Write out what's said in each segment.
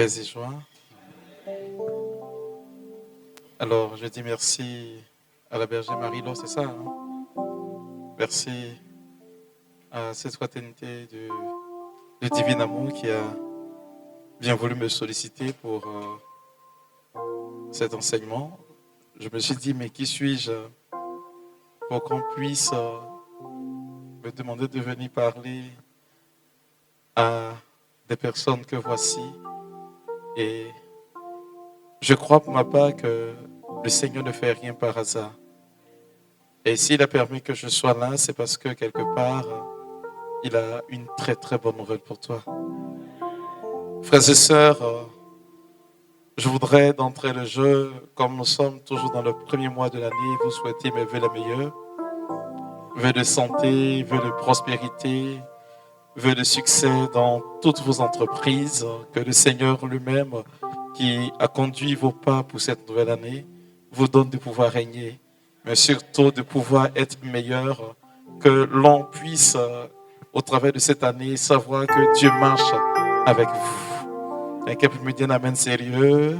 paix et joie. Alors, je dis merci à la bergère Marie-Laure, c'est ça, hein? Merci à cette fraternité de divin amour qui a bien voulu me solliciter pour cet enseignement. Je me suis dit, mais qui suis-je pour qu'on puisse me demander de venir parler à des personnes que voici. Et je crois pour ma part que le Seigneur ne fait rien par hasard. Et s'il a permis que je sois là, c'est parce que quelque part, il a une très très bonne nouvelle pour toi. Frères et sœurs, je voudrais d'entrée le jeu, comme nous sommes toujours dans le premier mois de l'année, vous souhaiter mes vœux les meilleurs. Vœux de santé, vœux de prospérité, vœux de succès dans toutes vos entreprises. Que le Seigneur lui-même, qui a conduit vos pas pour cette nouvelle année, vous donne de pouvoir régner, mais surtout de pouvoir être meilleur, que l'on puisse, au travers de cette année, savoir que Dieu marche avec vous. Quelqu'un peut me dire un amen sérieux?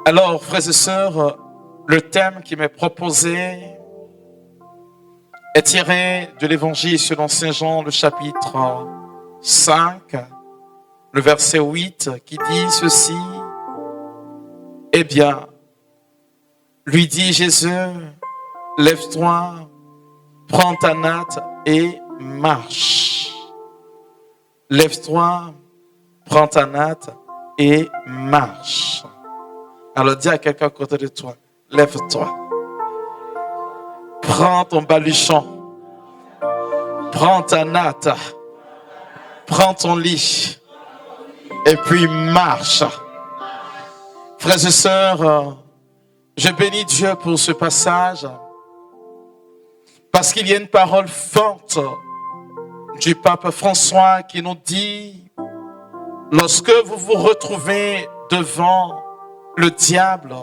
Alors, frères et sœurs, le thème qui m'est proposé est tiré de l'évangile selon Saint Jean, le chapitre 5, le verset 8, qui dit ceci. Eh bien, lui dit Jésus, lève-toi, prends ta natte et marche. Lève-toi, prends ta natte et marche. Alors dis à quelqu'un à côté de toi, lève-toi. Prends ton baluchon. Prends ta natte. Prends ton lit. Et puis marche. Frères et sœurs, je bénis Dieu pour ce passage. Parce qu'il y a une parole forte du pape François qui nous dit, lorsque vous vous retrouvez devant le diable,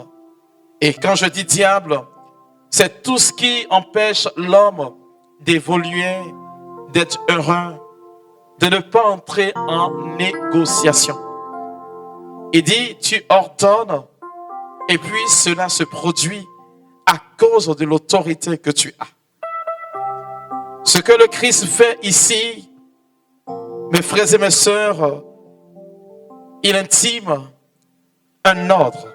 et quand je dis diable, c'est tout ce qui empêche l'homme d'évoluer, d'être heureux, de ne pas entrer en négociation. Il dit, tu ordonnes, et puis cela se produit à cause de l'autorité que tu as. Ce que le Christ fait ici, mes frères et mes sœurs, il intime un ordre.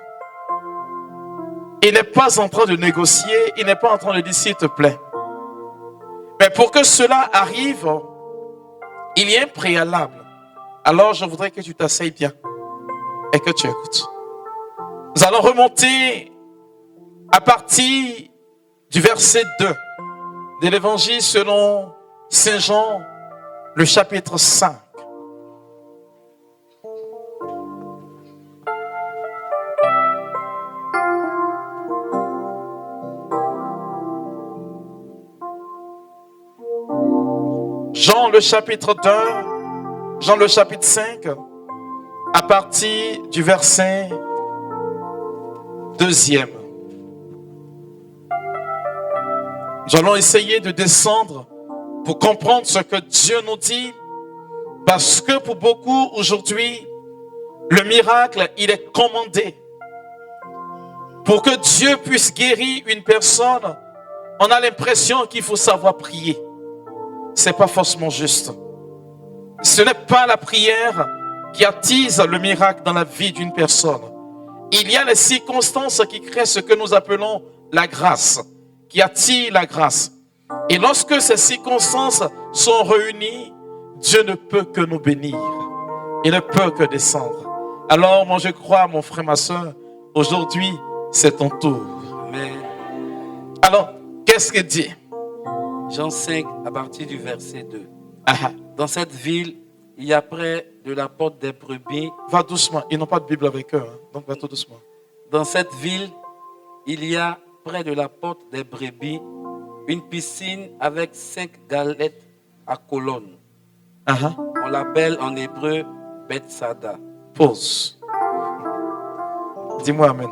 Il n'est pas en train de négocier, il n'est pas en train de dire s'il te plaît. Mais pour que cela arrive, il y a un préalable. Alors je voudrais que tu t'asseyes bien et que tu écoutes. Nous allons remonter à partir du verset 2 de l'évangile selon Saint Jean, le chapitre 5. Jean le chapitre 2, Jean le chapitre 5, à partir du verset 2. Nous allons essayer de descendre pour comprendre ce que Dieu nous dit, parce que pour beaucoup aujourd'hui, le miracle, il est commandé. Pour que Dieu puisse guérir une personne, on a l'impression qu'il faut savoir prier. C'est pas forcément juste. Ce n'est pas la prière qui attise le miracle dans la vie d'une personne. Il y a les circonstances qui créent ce que nous appelons la grâce, qui attire la grâce. Et lorsque ces circonstances sont réunies, Dieu ne peut que nous bénir. Il ne peut que descendre. Alors, moi je crois, mon frère, ma soeur, aujourd'hui, c'est ton tour. Amen. Alors, qu'est-ce qu'il dit? Jean 5, à partir du verset 2. Ah, Dans cette ville, il y a près de la porte des brebis. va doucement, ils n'ont pas de Bible avec eux, hein, donc va tout doucement. Dans cette ville, il y a près de la porte des brebis une piscine avec 5 galettes à colonnes. Ah, On l'appelle en hébreu Bethsada. pause. Dis-moi Amen.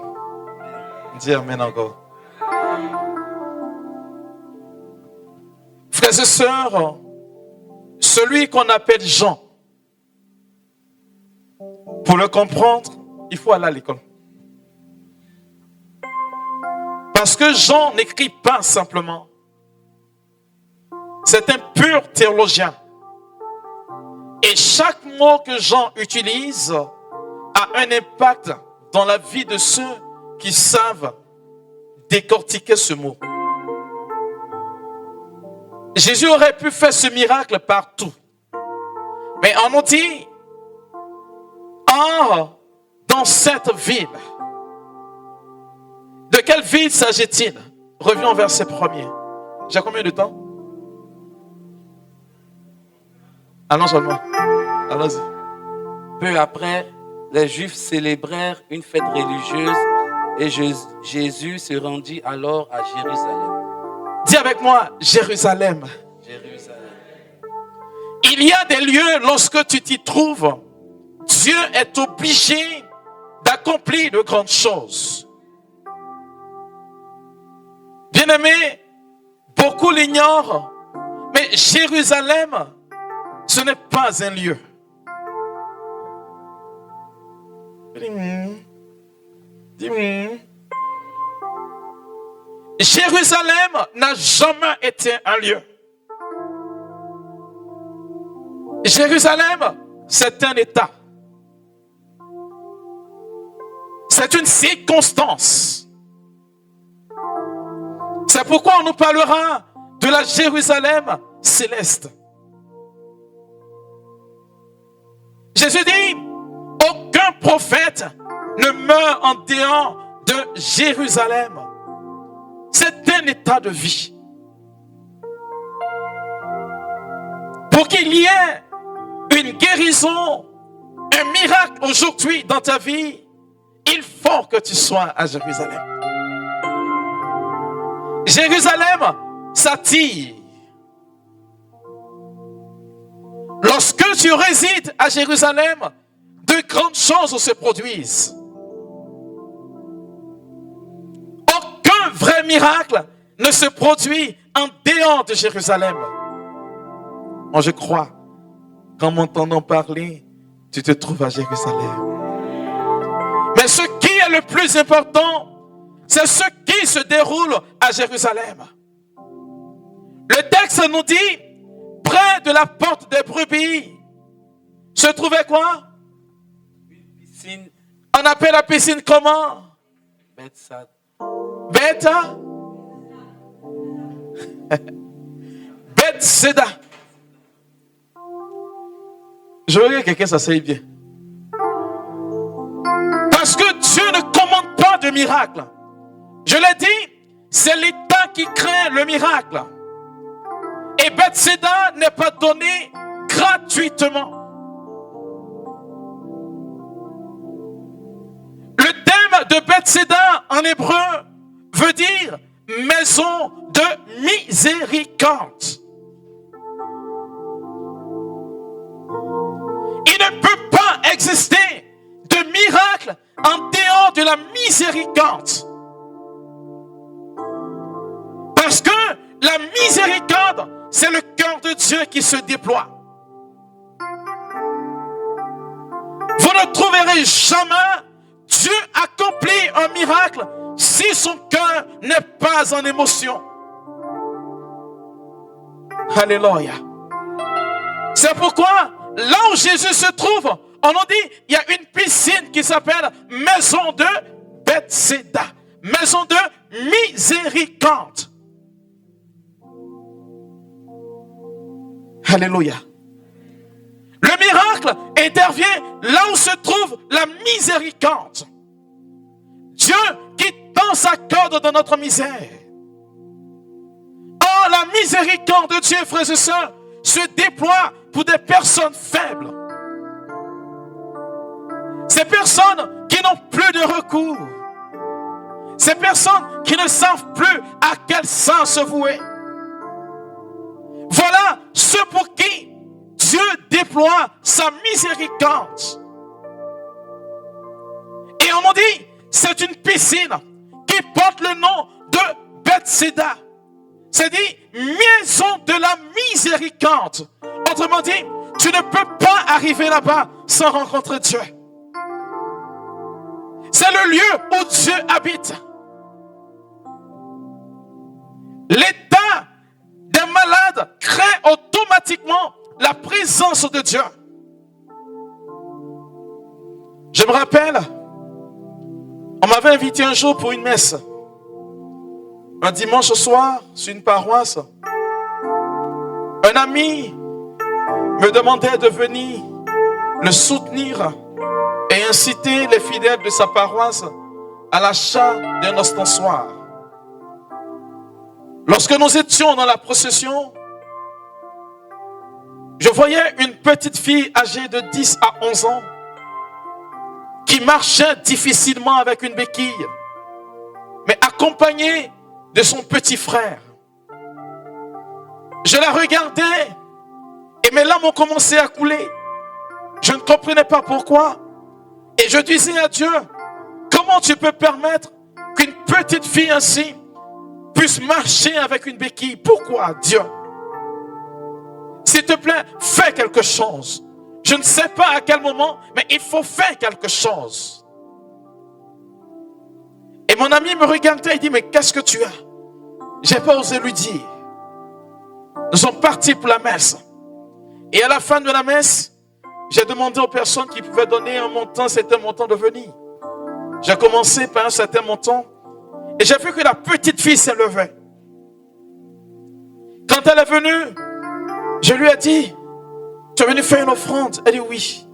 Dis Amen encore. Frères et sœurs, celui qu'on appelle Jean, Pour le comprendre, il faut aller à l'école. Parce que Jean n'écrit pas simplement. C'est un pur théologien. Et chaque mot que Jean utilise a un impact dans la vie de ceux qui savent décortiquer ce mot. Jésus aurait pu faire ce miracle partout. Mais on nous dit, dans cette ville. De quelle ville s'agit-il? Revenons au verset 1er. J'ai combien de temps? Allons seulement. Allons-y. Peu après, les Juifs célébrèrent une fête religieuse et Jésus se rendit alors à Jérusalem. Dis avec moi, Jérusalem. Jérusalem. Il y a des lieux, lorsque tu t'y trouves, Dieu est obligé d'accomplir de grandes choses. Bien-aimés, beaucoup l'ignorent, mais Jérusalem, ce n'est pas un lieu. Jérusalem n'a jamais été un lieu. Jérusalem, c'est un état. C'est une circonstance. C'est pourquoi on nous parlera de la Jérusalem céleste. Jésus dit, aucun prophète ne meurt en dehors de Jérusalem. C'est un état de vie. Pour qu'il y ait une guérison, un miracle aujourd'hui dans ta vie, il faut que tu sois à Jérusalem. Jérusalem s'attire. Lorsque tu résides à Jérusalem, de grandes choses se produisent. Aucun vrai miracle ne se produit en dehors de Jérusalem. Moi, je crois qu'en m'entendant parler, tu te trouves à Jérusalem. Mais ce qui est le plus important, c'est ce qui se déroule à Jérusalem. Le texte nous dit, près de la porte des brebis, se trouvait quoi? Une piscine. On appelle la piscine comment? Bethsaida. Bethsaida. Bethsaida. Je veux que quelqu'un s'asseye bien. Parce que Dieu ne commande pas de miracle. Je l'ai dit, c'est l'État qui crée le miracle. Et Bethsaida n'est pas donné gratuitement. Le thème de Bethsaida en hébreu veut dire maison de miséricorde. Il ne peut pas exister de miracle en dehors de la miséricorde. Parce que la miséricorde, c'est le cœur de Dieu qui se déploie. Vous ne trouverez jamais Dieu accomplir un miracle si son cœur n'est pas en émotion. Alléluia. C'est pourquoi, là où Jésus se trouve, on nous dit, il y a une piscine qui s'appelle Maison de Bethsaida. Maison de miséricorde. Alléluia. Le miracle intervient là où se trouve la miséricorde. Dieu qui tend sa corde dans notre misère. Oh, la miséricorde de Dieu, frères et sœurs, se déploie pour des personnes faibles. Ces personnes qui n'ont plus de recours. Ces personnes qui ne savent plus à quel sens se vouer. Voilà ceux pour qui Dieu déploie sa miséricorde. Et on m'a dit, c'est une piscine qui porte le nom de Bethsaida. C'est dit, maison de la miséricorde. Autrement dit, tu ne peux pas arriver là-bas sans rencontrer Dieu. C'est le lieu où Dieu habite. L'état des malades crée automatiquement la présence de Dieu. Je me rappelle, on m'avait invité un jour pour une messe. Un dimanche soir, sur une paroisse. Un ami me demandait de venir le soutenir et inciter les fidèles de sa paroisse à l'achat d'un ostensoir. Lorsque nous étions dans la procession, je voyais une petite fille âgée de 10 à 11 ans qui marchait difficilement avec une béquille, mais accompagnée de son petit frère. Je la regardais et mes larmes ont commencé à couler. Je ne comprenais pas pourquoi. Et je disais à Dieu, comment tu peux permettre qu'une petite fille ainsi puisse marcher avec une béquille? Pourquoi, Dieu? S'il te plaît, fais quelque chose. Je ne sais pas à quel moment, mais il faut faire quelque chose. Et mon ami me regardait et dit, mais qu'est-ce que tu as? J'ai pas osé lui dire. Nous sommes partis pour la messe. Et à la fin de la messe, j'ai demandé aux personnes qui pouvaient donner un montant, c'était un montant de venir. J'ai commencé par un certain montant et j'ai vu que la petite fille s'est levée. Quand elle est venue, je lui ai dit, tu es venu faire une offrande? Elle dit oui.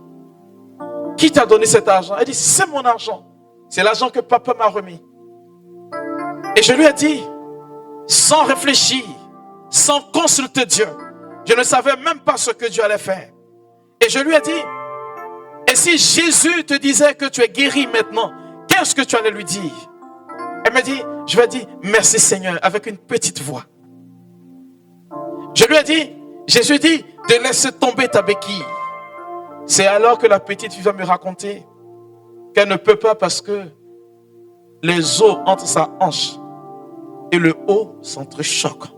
Qui t'a donné cet argent? Elle dit, c'est mon argent. C'est l'argent que papa m'a remis. Et je lui ai dit, sans réfléchir, sans consulter Dieu, je ne savais même pas ce que Dieu allait faire. Et je lui ai dit, et si Jésus te disait que tu es guéri maintenant, qu'est-ce que tu allais lui dire? Elle me dit, je vais dire, merci Seigneur, avec une petite voix. Je lui ai dit, Jésus dit de laisser tomber ta béquille. C'est alors que la petite fille va me raconter qu'elle ne peut pas parce que les os entre sa hanche et le haut s'entrechoquent.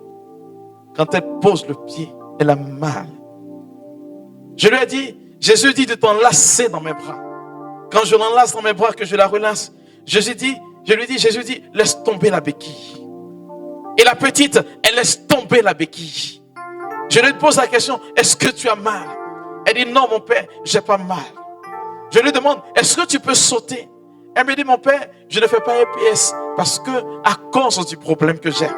Quand elle pose le pied, elle a mal. Je lui ai dit, Jésus dit de t'enlacer dans mes bras. Quand je l'enlace dans mes bras, que je la relâche, Jésus dit, laisse tomber la béquille. Et la petite, elle laisse tomber la béquille. Je lui pose la question, est-ce que tu as mal? Elle dit, non mon père, j'ai pas mal. Je lui demande, est-ce que tu peux sauter? Elle me dit, mon père, je ne fais pas EPS parce que à cause du problème que j'ai.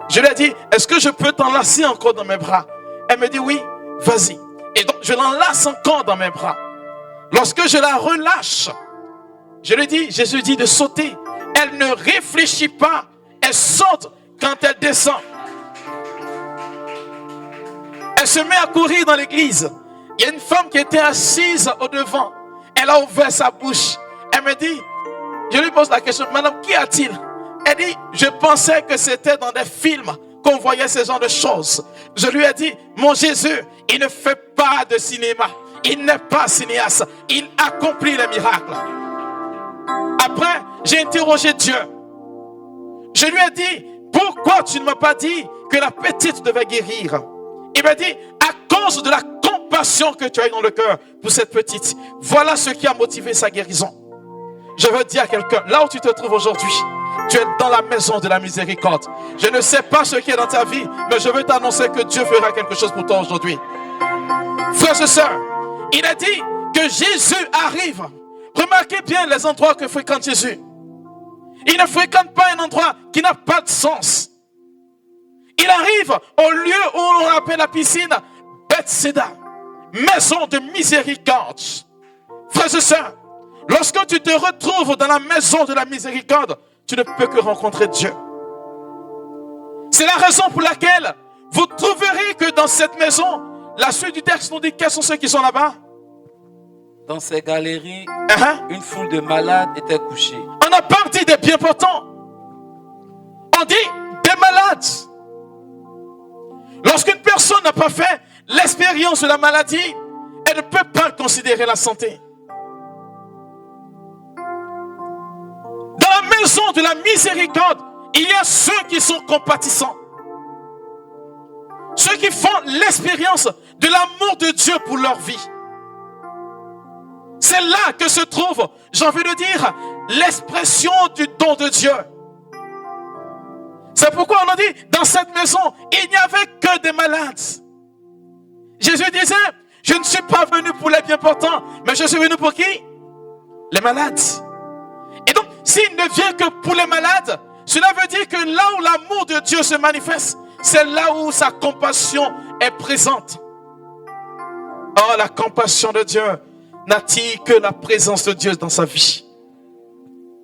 Je lui ai dit, est-ce que je peux t'enlacer encore dans mes bras? Elle me dit, oui, vas-y. Et donc, je l'enlace encore dans mes bras. Lorsque je la relâche, je lui dis, Jésus dit de sauter. Elle ne réfléchit pas, elle saute quand elle descend. Elle se met à courir dans l'église. Il y a une femme qui était assise au devant. Elle a ouvert sa bouche. Elle me dit, je lui pose la question, madame, qu'y a-t-il? Elle dit, je pensais que c'était dans des films qu'on voyait ce genre de choses. Je lui ai dit, mon Jésus, il ne fait pas de cinéma. Il n'est pas cinéaste. Il accomplit les miracles. Après, j'ai interrogé Dieu. Je lui ai dit, pourquoi tu ne m'as pas dit que la petite devait guérir? Il m'a dit, à cause de la compassion que tu as dans le cœur pour cette petite. Voilà ce qui a motivé sa guérison. Je veux dire à quelqu'un, là où tu te trouves aujourd'hui, tu es dans la maison de la miséricorde. Je ne sais pas ce qui est dans ta vie, mais je veux t'annoncer que Dieu fera quelque chose pour toi aujourd'hui. Frères et sœurs, il a dit que Jésus arrive. Remarquez bien les endroits que fréquente Jésus. Il ne fréquente pas un endroit qui n'a pas de sens. Il arrive au lieu où on appelle la piscine Bethesda, maison de miséricorde. Frères et sœurs, lorsque tu te retrouves dans la maison de la miséricorde, tu ne peux que rencontrer Dieu. C'est la raison pour laquelle vous trouverez que dans cette maison, la suite du texte nous dit quels sont ceux qui sont là-bas. Dans ces galeries, une foule de malades était couchée. On n'a pas dit des bien portants. On dit des malades. Lorsqu'une personne n'a pas fait l'expérience de la maladie, elle ne peut pas considérer la santé. Dans la maison de la miséricorde, il y a ceux qui sont compatissants. Ceux qui font l'expérience de l'amour de Dieu pour leur vie. c'est là que se trouve, j'ai envie de dire, l'expression du don de Dieu. C'est pourquoi on a dit, dans cette maison, il n'y avait que des malades. Jésus disait, je ne suis pas venu pour les bien portants, mais je suis venu pour qui? Les malades. Et donc, s'il ne vient que pour les malades, cela veut dire que là où l'amour de Dieu se manifeste, c'est là où sa compassion est présente. Oh, la compassion de Dieu n'attire que la présence de Dieu dans sa vie.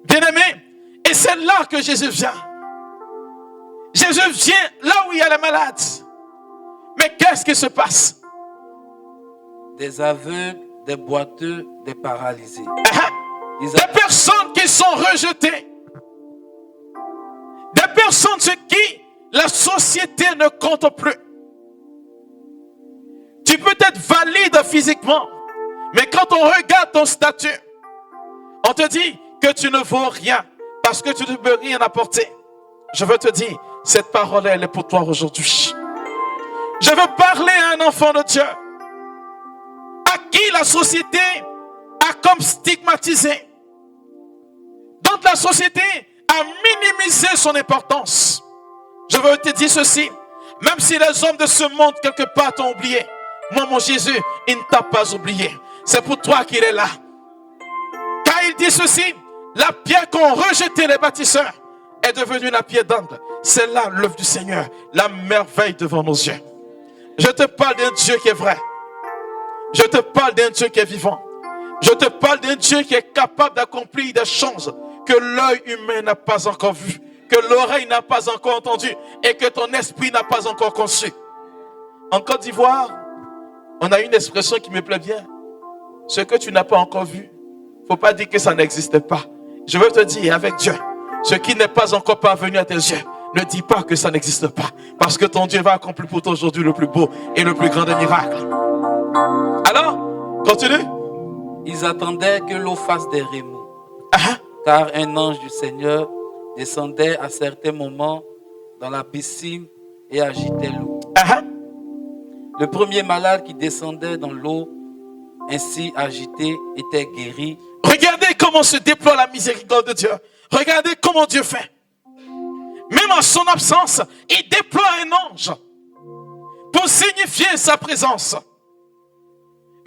Bien-aimé, et c'est là que Jésus vient. Jésus vient là où il y a les malades. Mais qu'est-ce qui se passe? Des aveugles, des boiteux, des paralysés. Des personnes qui sont rejetées. Des personnes sur qui la société ne compte plus. Tu peux être valide physiquement, mais quand on regarde ton statut, on te dit que tu ne vaux rien parce que tu ne peux rien apporter. Je veux te dire, cette parole, elle est pour toi aujourd'hui. Je veux parler à un enfant de Dieu à qui la société a comme stigmatisé, dont la société a minimisé son importance. Je veux te dire ceci, même si les hommes de ce monde quelque part t'ont oublié, moi mon Jésus, il ne t'a pas oublié. C'est pour toi qu'il est là. Car il dit ceci, la pierre qu'ont rejetée les bâtisseurs est devenue la pierre d'angle. C'est là l'œuvre du Seigneur, la merveille devant nos yeux. Je te parle d'un Dieu qui est vrai. Je te parle d'un Dieu qui est vivant. Je te parle d'un Dieu qui est capable d'accomplir des choses que l'œil humain n'a pas encore vues, que l'oreille n'a pas encore entendues et que ton esprit n'a pas encore conçu. En Côte d'Ivoire, on a une expression qui me plaît bien. Ce que tu n'as pas encore vu, il ne faut pas dire que ça n'existe pas. Je veux te dire avec Dieu, ce qui n'est pas encore parvenu à tes yeux, ne dis pas que ça n'existe pas. Parce que ton Dieu va accomplir pour toi aujourd'hui le plus beau et le plus grand des miracles. Alors, continue. Ils attendaient que l'eau fasse des remous. Car un ange du Seigneur descendait à certains moments dans la piscine et agitait l'eau. Le premier malade qui descendait dans l'eau ainsi agité était guéri. Regardez comment se déploie la miséricorde de Dieu. Regardez comment Dieu fait. Même en son absence, il déploie un ange pour signifier sa présence.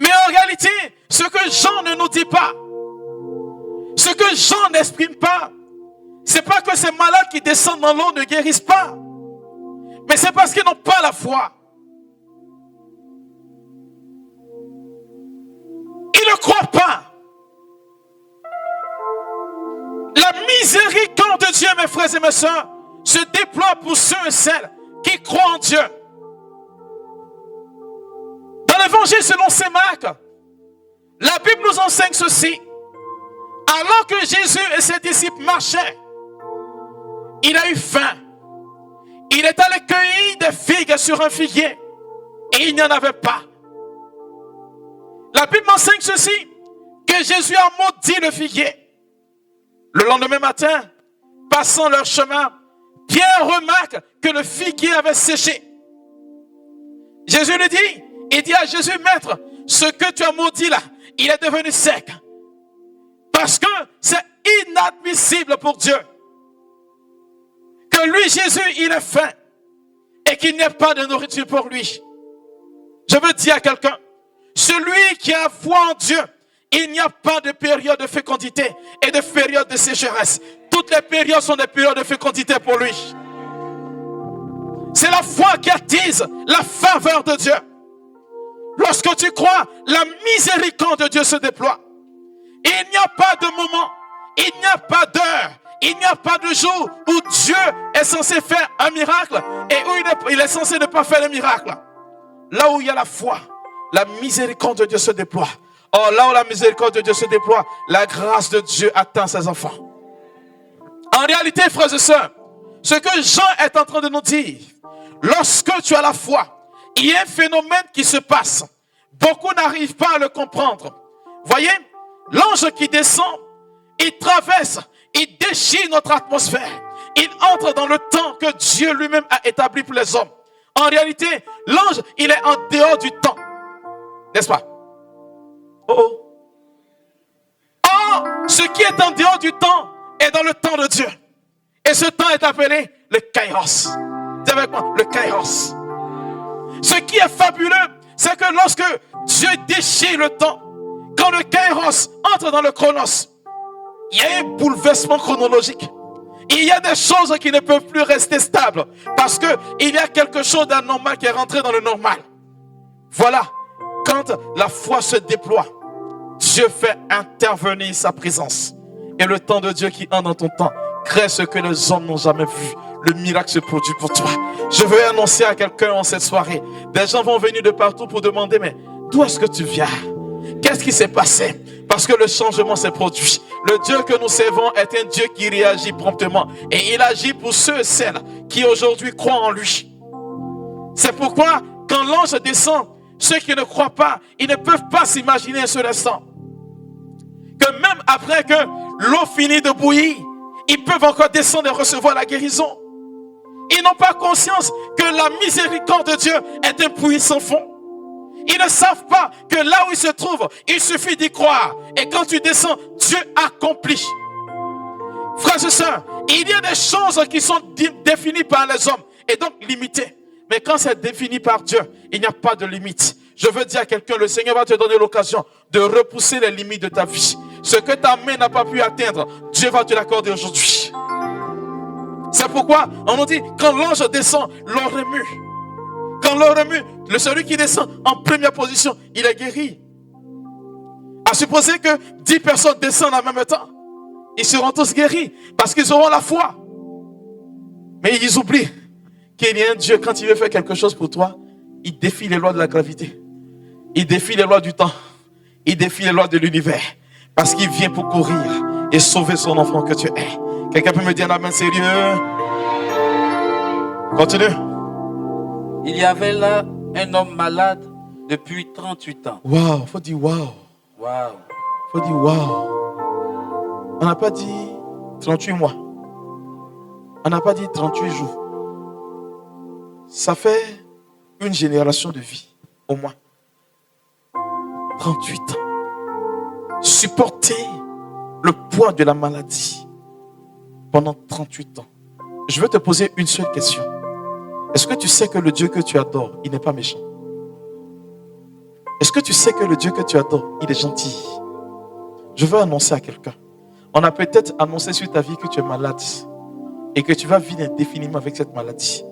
Mais en réalité, ce que Jean ne nous dit pas, ce que Jean n'exprime pas, c'est pas que ces malades qui descendent dans l'eau ne guérissent pas, mais c'est parce qu'ils n'ont pas la foi. Ils ne croient pas. La miséricorde de Dieu, mes frères et mes sœurs, se déploie pour ceux et celles qui croient en Dieu. Dans l'évangile selon Saint Marc, la Bible nous enseigne ceci. Alors que Jésus et ses disciples marchaient, il a eu faim. Il est allé cueillir des figues sur un figuier et il n'y en avait pas. La Bible m'enseigne ceci, que Jésus a maudit le figuier. Le lendemain matin, passant leur chemin, Pierre remarque que le figuier avait séché. Jésus lui dit, il dit à Jésus, Maître, ce que tu as maudit là, il est devenu sec. Parce que c'est inadmissible pour Dieu que lui, Jésus, il ait faim et qu'il n'y ait pas de nourriture pour lui. Je veux dire à quelqu'un, celui qui a foi en Dieu, il n'y a pas de période de fécondité et de période de sécheresse. Toutes les périodes sont des périodes de fécondité pour lui. C'est la foi qui attise la faveur de Dieu. Lorsque tu crois, la miséricorde de Dieu se déploie. Et il n'y a pas de moment, il n'y a pas d'heure, il n'y a pas de jour où Dieu est censé faire un miracle et où il est censé ne pas faire le miracle. Là où il y a la foi, la miséricorde de Dieu se déploie. Or, là où la miséricorde de Dieu se déploie, la grâce de Dieu atteint ses enfants. En réalité, frères et sœurs, ce que Jean est en train de nous dire, lorsque tu as la foi, il y a un phénomène qui se passe. Beaucoup n'arrivent pas à le comprendre. Voyez, l'ange qui descend, il traverse, il déchire notre atmosphère. Il entre dans le temps que Dieu lui-même a établi pour les hommes. En réalité, l'ange, il est en dehors du temps. N'est-ce pas? Oh oh. Maintenant, ce qui est en dehors du temps est dans le temps de Dieu. Et ce temps est appelé le Kairos. Dis avec moi, le Kairos. Ce qui est fabuleux, c'est que lorsque Dieu déchire le temps, quand le Kairos entre dans le Chronos, il y a un bouleversement chronologique. Il y a des choses qui ne peuvent plus rester stables parce qu'il y a quelque chose d'anormal qui est rentré dans le normal. Voilà, quand la foi se déploie, Dieu fait intervenir sa présence. Et le temps de Dieu qui entre dans ton temps crée ce que les hommes n'ont jamais vu. Le miracle se produit pour toi. Je veux annoncer à quelqu'un en cette soirée. Des gens vont venir de partout pour demander, mais d'où est-ce que tu viens? Qu'est-ce qui s'est passé? Parce que le changement s'est produit. Le Dieu que nous servons est un Dieu qui réagit promptement. Et il agit pour ceux et celles qui aujourd'hui croient en lui. C'est pourquoi quand l'ange descend, ceux qui ne croient pas, ils ne peuvent pas s'imaginer un seul instant que même après que l'eau finit de bouillir, ils peuvent encore descendre et recevoir la guérison. Ils n'ont pas conscience que la miséricorde de Dieu est un puits sans fond. Ils ne savent pas que là où ils se trouvent, il suffit d'y croire. Et quand tu descends, Dieu accomplit. Frères et sœurs, il y a des choses qui sont définies par les hommes et donc limitées. Mais quand c'est défini par Dieu, il n'y a pas de limite. Je veux dire à quelqu'un, le Seigneur va te donner l'occasion de repousser les limites de ta vie. Ce que ta main n'a pas pu atteindre, Dieu va te l'accorder aujourd'hui. C'est pourquoi on nous dit, quand l'ange descend, l'on remue. Quand l'on remue, celui qui descend en première position, il est guéri. À supposer que 10 personnes descendent en même temps, ils seront tous guéris parce qu'ils auront la foi. Mais ils oublient qu'il y a un Dieu, quand il veut faire quelque chose pour toi, il défie les lois de la gravité. Il défie les lois du temps. Il défie les lois de l'univers. Parce qu'il vient pour courir et sauver son enfant que tu es. Quelqu'un peut me dire un amen sérieux? Continue. Il y avait là un homme malade depuis 38 ans. Waouh, faut dire waouh. Waouh. Faut dire waouh. On n'a pas dit 38 mois. On n'a pas dit 38 jours. Ça fait une génération de vie, au moins. 38 ans. Supporter le poids de la maladie pendant 38 ans. Je veux te poser une seule question. Est-ce que tu sais que le Dieu que tu adores, il n'est pas méchant? Est-ce que tu sais que le Dieu que tu adores, il est gentil? Je veux annoncer à quelqu'un. On a peut-être annoncé sur ta vie que tu es malade et que tu vas vivre indéfiniment avec cette maladie.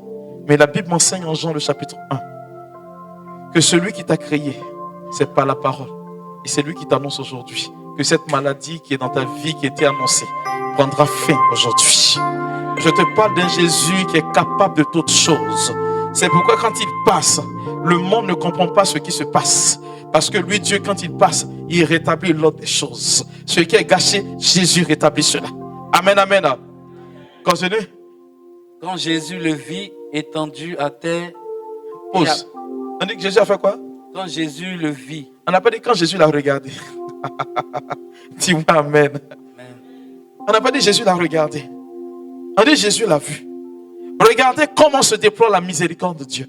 Mais la Bible m'enseigne en Jean le chapitre 1 que celui qui t'a créé, c'est pas la parole. Et c'est lui qui t'annonce aujourd'hui que cette maladie qui est dans ta vie, qui était annoncée, prendra fin aujourd'hui. Je te parle d'un Jésus qui est capable de toutes choses. C'est pourquoi quand il passe, le monde ne comprend pas ce qui se passe. Parce que lui, Dieu, quand il passe, il rétablit l'ordre des choses. Ce qui est gâché, Jésus rétablit cela. Amen, amen. Continue. Quand Jésus le vit étendu à terre. Pause. On dit que Jésus a fait quoi? Quand Jésus le vit. On n'a pas dit quand Jésus l'a regardé. Dis-moi amen. Amen. On n'a pas dit Jésus l'a regardé. On dit Jésus l'a vu. Regardez comment se déploie la miséricorde de Dieu.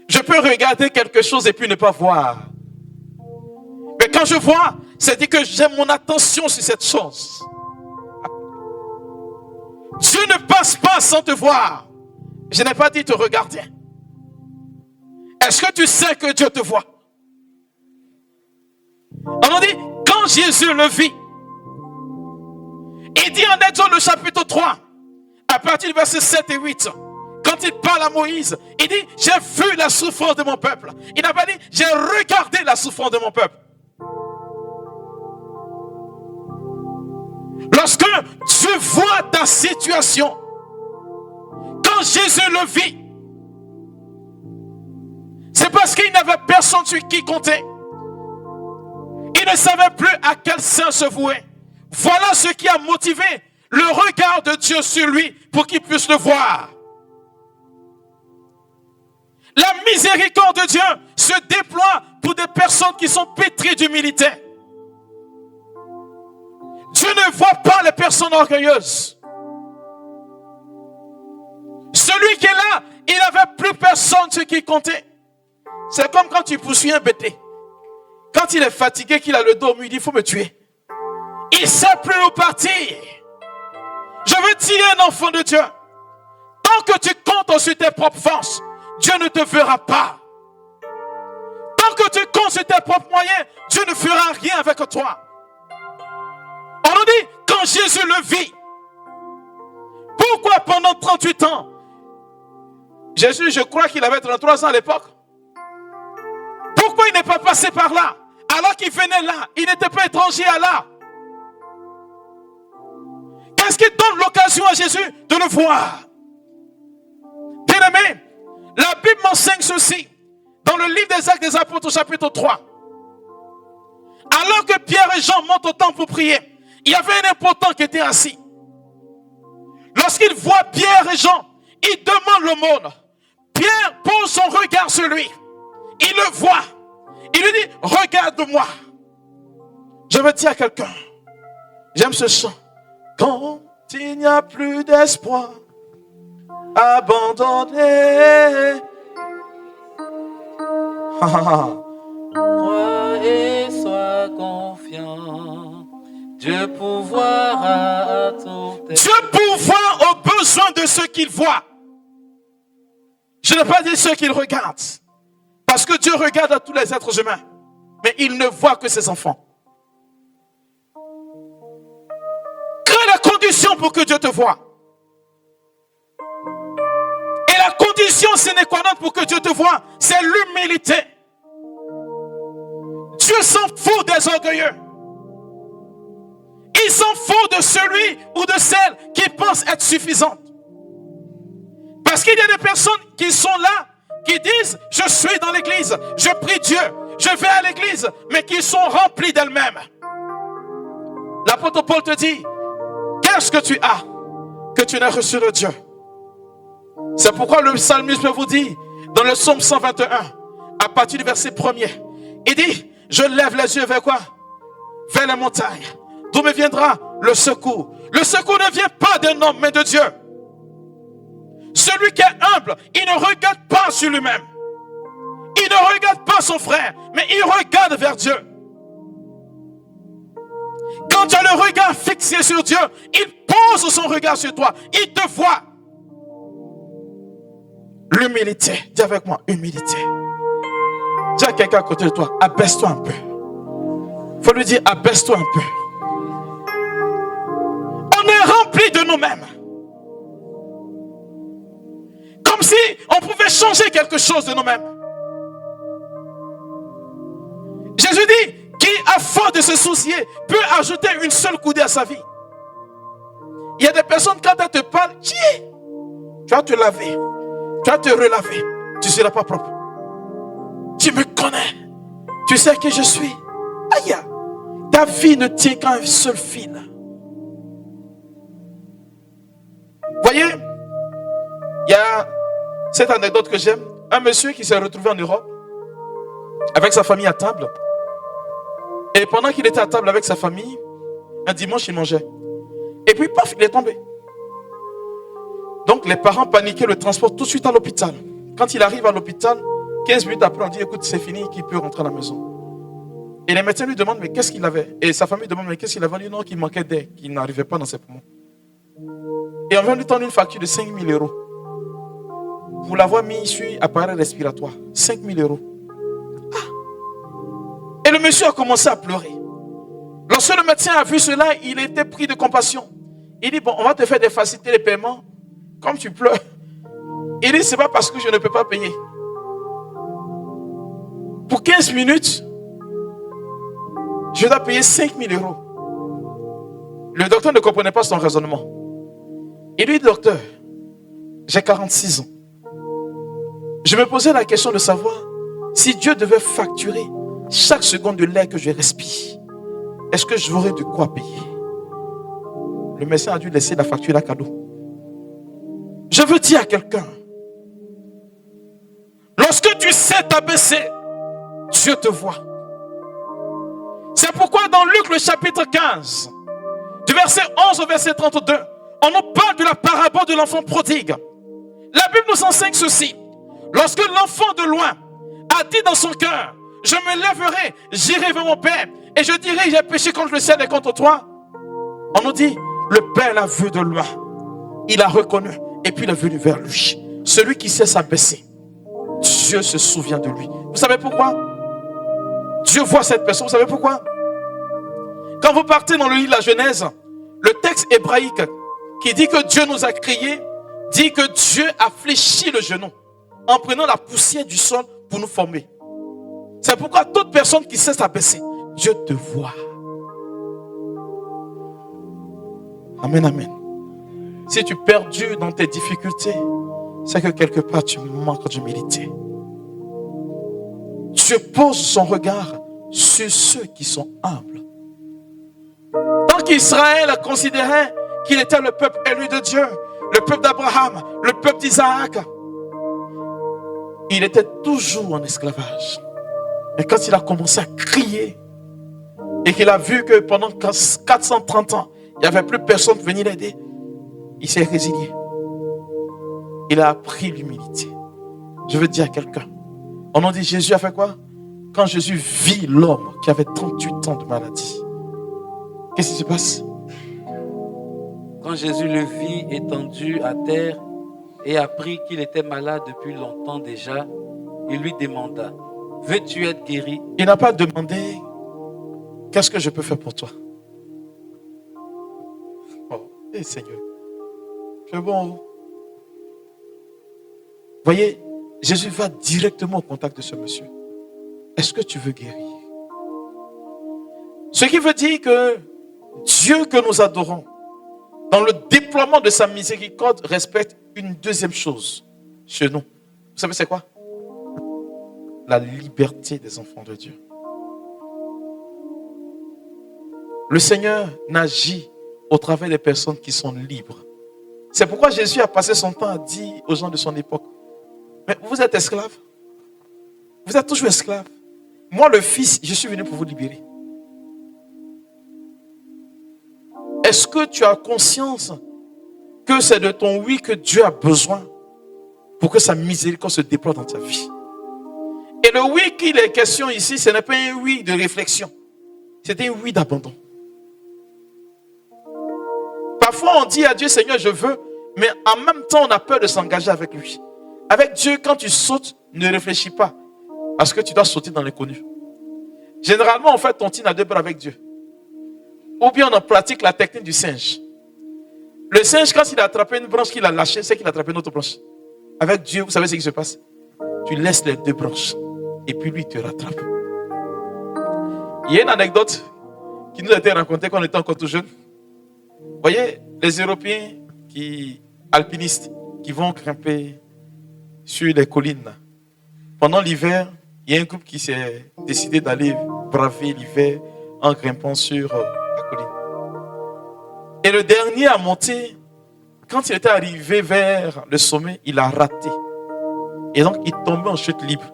Je peux regarder quelque chose et puis ne pas voir. Mais quand je vois, c'est dit que j'ai mon attention sur cette chose. Dieu ne passe pas sans te voir. Je n'ai pas dit te regarder. Est-ce que tu sais que Dieu te voit? On dit, quand Jésus le vit, il dit en Exode le chapitre 3, à partir du verset 7 et 8, quand il parle à Moïse, il dit, j'ai vu la souffrance de mon peuple. Il n'a pas dit, j'ai regardé la souffrance de mon peuple. Lorsque tu vois ta situation, quand Jésus le vit, c'est parce qu'il n'avait personne sur qui compter. Il ne savait plus à quel saint se vouer. Voilà ce qui a motivé le regard de Dieu sur lui pour qu'il puisse le voir. La miséricorde de Dieu se déploie pour des personnes qui sont pétries d'humilité. Dieu ne voit pas les personnes orgueilleuses. Celui qui est là, il n'avait plus personne sur qui compter. C'est comme quand tu poursuis un bêté. Quand il est fatigué, qu'il a le dos, il dit, il faut me tuer. Il ne sait plus où partir. Je veux dire, un enfant de Dieu, tant que tu comptes sur tes propres forces, Dieu ne te verra pas. Tant que tu comptes sur tes propres moyens, Dieu ne fera rien avec toi. On nous dit, quand Jésus le vit, pourquoi pendant 38 ans, Jésus, je crois qu'il avait 33 ans à l'époque, pourquoi il n'est pas passé par là? Alors qu'il venait là, il n'était pas étranger à là. Qu'est-ce qui donne l'occasion à Jésus de le voir? Bien-aimé, la Bible m'enseigne ceci. Dans le livre des Actes des Apôtres, chapitre 3. Alors que Pierre et Jean montent au temple pour prier, il y avait un impotent qui était assis. Lorsqu'il voit Pierre et Jean, il demande l'aumône. Pierre pose son regard sur lui. Il le voit. Il lui dit, regarde-moi. Je veux dire à quelqu'un, j'aime ce chant. Quand il n'y a plus d'espoir, abandonné. Crois et sois confiant. Dieu pourvoira à tout. Dieu pourvoit aux besoins de ceux qu'il voit. Je n'ai pas dit ceux qu'il regarde. Parce que Dieu regarde à tous les êtres humains. Mais il ne voit que ses enfants. Crée la condition pour que Dieu te voie. Et la condition sine qua non pour que Dieu te voie, c'est l'humilité. Dieu s'en fout des orgueilleux. Il s'en fout de celui ou de celle qui pense être suffisante. Parce qu'il y a des personnes qui sont là, qui disent, je suis dans l'église, je prie Dieu, je vais à l'église, mais qui sont remplies d'elles-mêmes. L'apôtre Paul te dit, qu'est-ce que tu as que tu n'as reçu de Dieu? C'est pourquoi le psalmiste vous dit, dans le psaume 121, à partir du verset 1er, il dit, je lève les yeux vers quoi? Vers les montagnes. D'où me viendra le secours? Le secours ne vient pas d'un homme, mais de Dieu. Celui qui est humble, il ne regarde pas sur lui-même. Il ne regarde pas son frère, mais il regarde vers Dieu. Quand tu as le regard fixé sur Dieu, il pose son regard sur toi. Il te voit. L'humilité. Dis avec moi, humilité. Dis à quelqu'un à côté de toi, abaisse-toi un peu. Il faut lui dire, abaisse-toi un peu. On est rempli de nous-mêmes. Comme si on pouvait changer quelque chose de nous-mêmes. Jésus dit, qui à force de se soucier peut ajouter une seule coudée à sa vie. Il y a des personnes, quand elles te parlent, tu vas te laver, tu vas te relaver, tu ne seras pas propre. Tu me connais, tu sais qui je suis. Aïe, ta vie ne tient qu'à un seul fil. Voyez, il y a cette anecdote que j'aime. Un monsieur qui s'est retrouvé en Europe avec sa famille à table. Et pendant qu'il était à table avec sa famille, un dimanche il mangeait. Et puis paf, il est tombé. Donc les parents paniquaient, le transportent tout de suite à l'hôpital. Quand il arrive à l'hôpital, 15 minutes après on dit écoute c'est fini, qu'il peut rentrer à la maison. Et les médecins lui demandent mais qu'est-ce qu'il avait? Et sa famille demande mais qu'est-ce qu'il avait? Il dit non, qu'il manquait d'air, qu'il n'arrivait pas dans ses poumons. Et on vient lui tendre une facture de 5 000 euros. Pour l'avoir mis sur appareil respiratoire. 5 000 euros. Ah. Et le monsieur a commencé à pleurer. Lorsque le médecin a vu cela, il était pris de compassion. Il dit, bon, on va te faire des facilités de paiement. Comme tu pleures. Il dit, c'est pas parce que je ne peux pas payer. Pour 15 minutes, je dois payer 5 000 euros. Le docteur ne comprenait pas son raisonnement. Il lui dit, docteur, j'ai 46 ans. Je me posais la question de savoir si Dieu devait facturer chaque seconde de l'air que je respire, est-ce que j'aurais de quoi payer? Le médecin a dû laisser la facture à cadeau. Je veux dire à quelqu'un, lorsque tu sais t'abaisser, Dieu te voit. C'est pourquoi dans Luc le chapitre 15, du verset 11 au verset 32, on nous parle de la parabole de l'enfant prodigue. La Bible nous enseigne ceci. Lorsque l'enfant de loin a dit dans son cœur, je me lèverai, j'irai vers mon père et je dirai, j'ai péché contre le ciel et contre toi, On nous dit, le Père l'a vu de loin. Il a reconnu et puis il est venu vers lui. Celui qui sait s'abaisser, Dieu se souvient de lui. Vous savez pourquoi? Dieu voit cette personne. Vous savez pourquoi? Quand vous partez dans le livre de la Genèse, le texte hébraïque qui dit que Dieu nous a créés, dit que Dieu a fléchi le genou en prenant la poussière du sol pour nous former. C'est pourquoi toute personne qui sait s'abaisser, Dieu te voit. Amen, amen. Si tu es perdu dans tes difficultés, c'est que quelque part tu manques d'humilité. Dieu pose son regard sur ceux qui sont humbles. Tant qu'Israël considérait qu'il était le peuple élu de Dieu, le peuple d'Abraham, le peuple d'Isaac, il était toujours en esclavage. Mais quand il a commencé à crier et qu'il a vu que pendant 430 ans, il n'y avait plus personne qui venait l'aider, il s'est résigné. Il a appris l'humilité. Je veux dire à quelqu'un, on nous dit Jésus a fait quoi? Quand Jésus vit l'homme qui avait 38 ans de maladie, qu'est-ce qui se passe? Quand Jésus le vit étendu à terre et apprit qu'il était malade depuis longtemps déjà, il lui demanda, veux-tu être guéri? Il n'a pas demandé, qu'est-ce que je peux faire pour toi? Oh, Seigneur, tu es bon. Voyez, Jésus va directement au contact de ce monsieur. Est-ce que tu veux guérir? Ce qui veut dire que Dieu que nous adorons, dans le déploiement de sa miséricorde, respecte une deuxième chose chez nous. Vous savez c'est quoi? La liberté des enfants de Dieu. Le Seigneur n'agit au travers des personnes qui sont libres. C'est pourquoi Jésus a passé son temps à dire aux gens de son époque, mais vous êtes esclaves. Vous êtes toujours esclaves. Moi, le Fils, je suis venu pour vous libérer. Est-ce que tu as conscience que c'est de ton oui que Dieu a besoin pour que sa miséricorde se déploie dans ta vie? Et le oui qu'il est question ici, ce n'est pas un oui de réflexion. C'est un oui d'abandon. Parfois, on dit à Dieu, Seigneur, je veux, mais en même temps, on a peur de s'engager avec lui. Avec Dieu, quand tu sautes, ne réfléchis pas. Parce que tu dois sauter dans l'inconnu. Généralement, on fait tontine à deux bras avec Dieu. Ou bien on pratique la technique du singe. Le singe, quand il a attrapé une branche qu'il a lâchée, c'est qu'il a attrapé une autre branche. Avec Dieu, vous savez ce qui se passe? Tu laisses les deux branches. Et puis lui, il te rattrape. Il y a une anecdote qui nous a été racontée quand on était encore tout jeune. Vous voyez, les Européens alpinistes qui vont grimper sur les collines. Pendant l'hiver, il y a un groupe qui s'est décidé d'aller braver l'hiver en grimpant sur la colline. Et le dernier à monter, quand il était arrivé vers le sommet, il a raté. Et donc, il tombait en chute libre.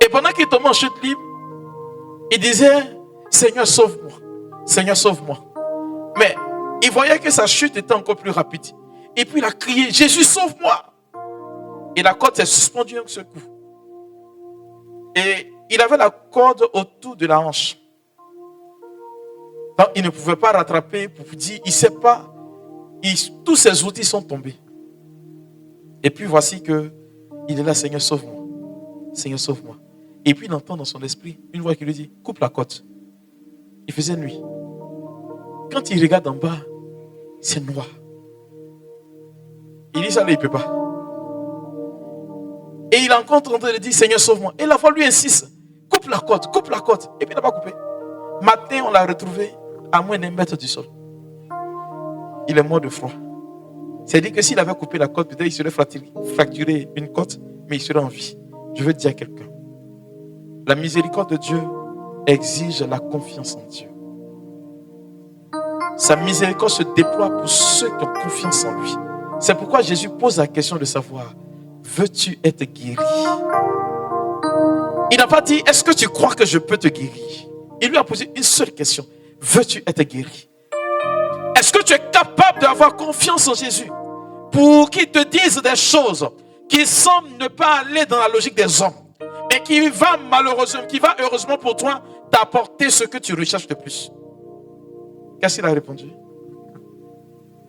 Et pendant qu'il tombait en chute libre, il disait, Seigneur, sauve-moi. Seigneur, sauve-moi. Mais il voyait que sa chute était encore plus rapide. Et puis il a crié, Jésus, sauve-moi. Et la corde s'est suspendue d'un seul coup. Et il avait la corde autour de la hanche. Donc, il ne pouvait pas rattraper pour dire, il ne sait pas. Tous ses outils sont tombés. Et puis voici que il est là, Seigneur, sauve-moi. Seigneur, sauve-moi. Et puis il entend dans son esprit une voix qui lui dit, coupe la corde. Il faisait nuit. Quand il regarde en bas, c'est noir. Il dit ça là, il ne peut pas. Et il est encore en train de dire, Seigneur, sauve-moi. Et la voix lui insiste, coupe la corde. Et puis il n'a pas coupé. Matin, on l'a retrouvé à moins d'un mètre du sol. Il est mort de froid. C'est-à-dire que s'il avait coupé la corde, peut-être il serait fracturé une côte, mais il serait en vie. Je veux dire à quelqu'un, la miséricorde de Dieu exige la confiance en Dieu. Sa miséricorde se déploie pour ceux qui ont confiance en lui. C'est pourquoi Jésus pose la question de savoir, veux-tu être guéri? Il n'a pas dit, est-ce que tu crois que je peux te guérir? Il lui a posé une seule question, veux-tu être guéri? Est-ce que tu es capable d'avoir confiance en Jésus pour qu'il te dise des choses qui semblent ne pas aller dans la logique des hommes, mais qui va heureusement pour toi t'apporter ce que tu recherches de plus? Qu'est-ce qu'il a répondu?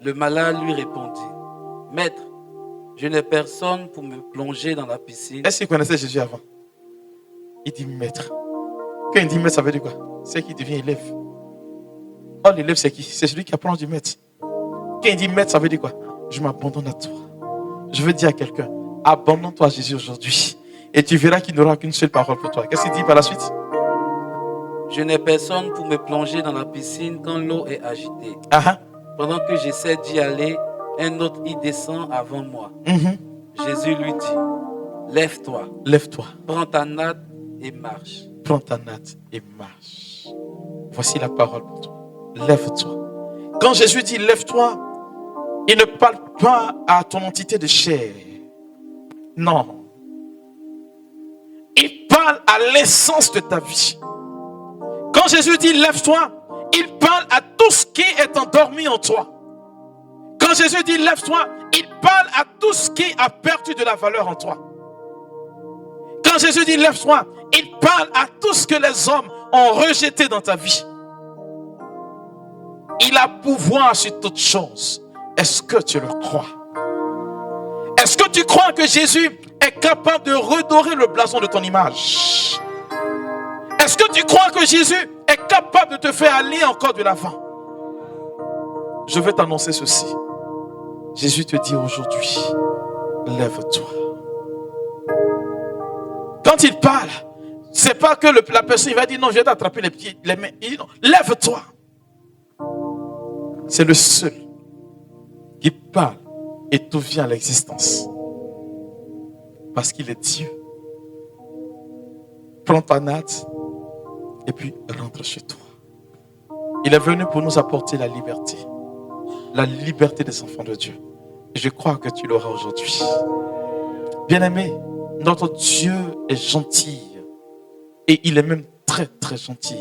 Le malade lui répondit, Maître, je n'ai personne pour me plonger dans la piscine. Est-ce qu'il connaissait Jésus avant? Il dit maître. Quand il dit maître, ça veut dire quoi? C'est qu'il devient élève. Oh, l'élève, c'est qui? C'est celui qui apprend du maître. Quand il dit maître, ça veut dire quoi? Je m'abandonne à toi. Je veux dire à quelqu'un, abandonne-toi à Jésus aujourd'hui. Et tu verras qu'il n'aura qu'une seule parole pour toi. Qu'est-ce qu'il dit par la suite? Je n'ai personne pour me plonger dans la piscine quand l'eau est agitée. Pendant que j'essaie d'y aller, un autre y descend avant moi. Jésus lui dit, lève-toi. Lève-toi. Prends ta natte et marche. Prends ta natte et marche. Voici la parole pour toi. Lève-toi. Quand Jésus dit lève-toi, il ne parle pas à ton entité de chair. Non. Il parle à l'essence de ta vie. Quand Jésus dit lève-toi, il parle à tout ce qui est endormi en toi. Quand Jésus dit lève-toi, il parle à tout ce qui a perdu de la valeur en toi. Quand Jésus dit lève-toi, il parle à tout ce que les hommes ont rejeté dans ta vie. Il a pouvoir sur toutes choses. Est-ce que tu le crois? Est-ce que tu crois que Jésus est capable de redorer le blason de ton image? Est-ce que tu crois que Jésus est capable de te faire aller encore de l'avant? Je vais t'annoncer ceci. Jésus te dit aujourd'hui, lève-toi. Quand il parle, c'est pas que la personne va dire non, je vais t'attraper les pieds, les mains. Il dit non, lève-toi. C'est le seul qui parle et tout vient à l'existence. Parce qu'il est Dieu. Prends ta natte et puis rentre chez toi. Il est venu pour nous apporter la liberté. La liberté des enfants de Dieu. Et je crois que tu l'auras aujourd'hui. Bien-aimé, notre Dieu est gentil. Et il est même très très gentil.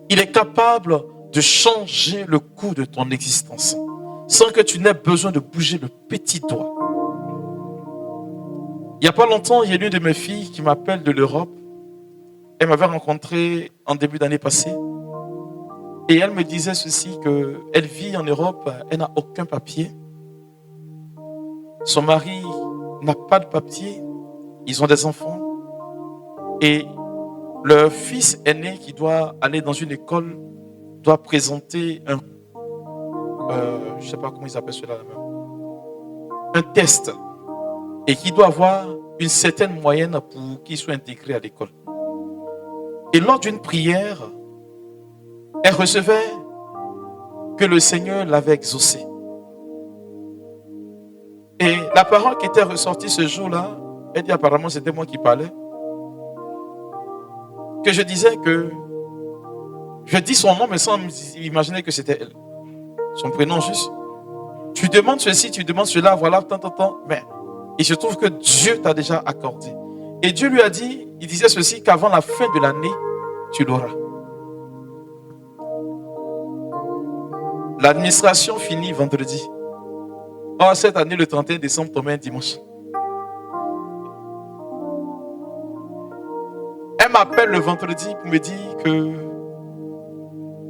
Il est capable de changer le cours de ton existence sans que tu n'aies besoin de bouger le petit doigt. Il n'y a pas longtemps, il y a une de mes filles qui m'appelle de l'Europe. Elle m'avait rencontré en début d'année passée. Et elle me disait ceci, qu'elle vit en Europe, elle n'a aucun papier. Son mari n'a pas de papier. Ils ont des enfants. Et leur fils aîné qui doit aller dans une école doit présenter un... je ne sais pas comment ils appellent cela là-même. Un test. Et qui doit avoir une certaine moyenne pour qu'il soit intégré à l'école. Et lors d'une prière, elle recevait que le Seigneur l'avait exaucé. Et la parole qui était ressortie ce jour-là, elle dit apparemment c'était moi qui parlais, que je disais que je dis son nom mais sans imaginer que c'était elle. Son prénom juste. Tu demandes ceci, tu demandes cela, voilà, tant. Mais il se trouve que Dieu t'a déjà accordé. Et Dieu lui a dit, il disait ceci, qu'avant la fin de l'année, tu l'auras. L'administration finit vendredi. Or, cette année, le 31 décembre, tombait un dimanche. Elle m'appelle le vendredi pour me dire que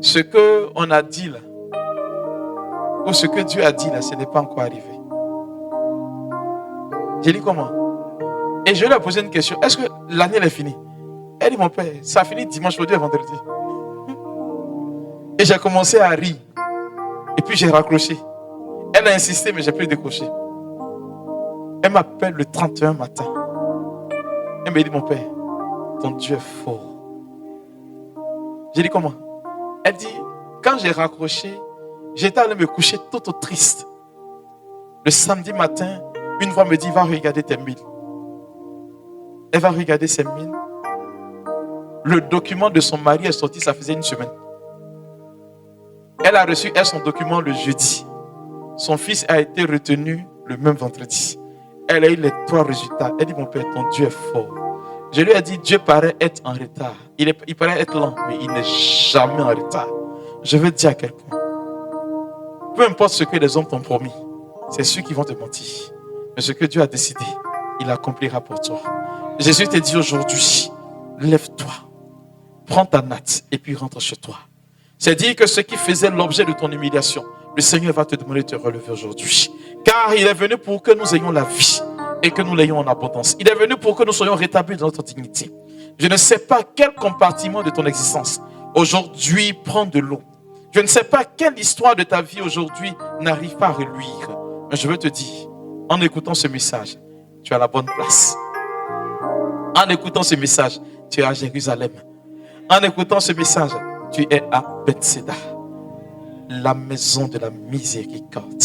ce qu'on a dit là, ou ce que Dieu a dit là, ce n'est pas encore arrivé. J'ai dit comment? Et je lui ai posé une question. Est-ce que l'année est finie? Elle dit mon père, ça a fini dimanche, aujourd'hui et vendredi. Et j'ai commencé à rire. Et puis j'ai raccroché. Elle a insisté, mais j'ai plus décroché. Elle m'appelle le 31 matin. Elle me dit mon père, ton Dieu est fort. J'ai dit comment? Elle dit, quand j'ai raccroché, j'étais allé me coucher tout triste. Le samedi matin, une voix me dit, va regarder tes mails. Elle va regarder ses mails. Le document de son mari est sorti, ça faisait une semaine. Elle a reçu son document le jeudi. Son fils a été retenu le même vendredi. Elle a eu les 3 résultats. Elle dit, mon père, ton Dieu est fort. Je lui ai dit, Dieu paraît être en retard. Il paraît être lent, mais il n'est jamais en retard. Je veux dire à quelqu'un, peu importe ce que les hommes t'ont promis, c'est ceux qui vont te mentir. Mais ce que Dieu a décidé, il accomplira pour toi. Jésus te dit aujourd'hui, lève-toi, prends ta natte et puis rentre chez toi. C'est dire que ce qui faisait l'objet de ton humiliation, le Seigneur va te demander de te relever aujourd'hui. Car il est venu pour que nous ayons la vie et que nous l'ayons en abondance. Il est venu pour que nous soyons rétablis dans notre dignité. Je ne sais pas quel compartiment de ton existence aujourd'hui prend de l'eau. Je ne sais pas quelle histoire de ta vie aujourd'hui n'arrive pas à reluire. Mais je veux te dire, en écoutant ce message, tu es à la bonne place. En écoutant ce message, tu es à Jérusalem. En écoutant ce message, tu es à Bethséda, la maison de la miséricorde.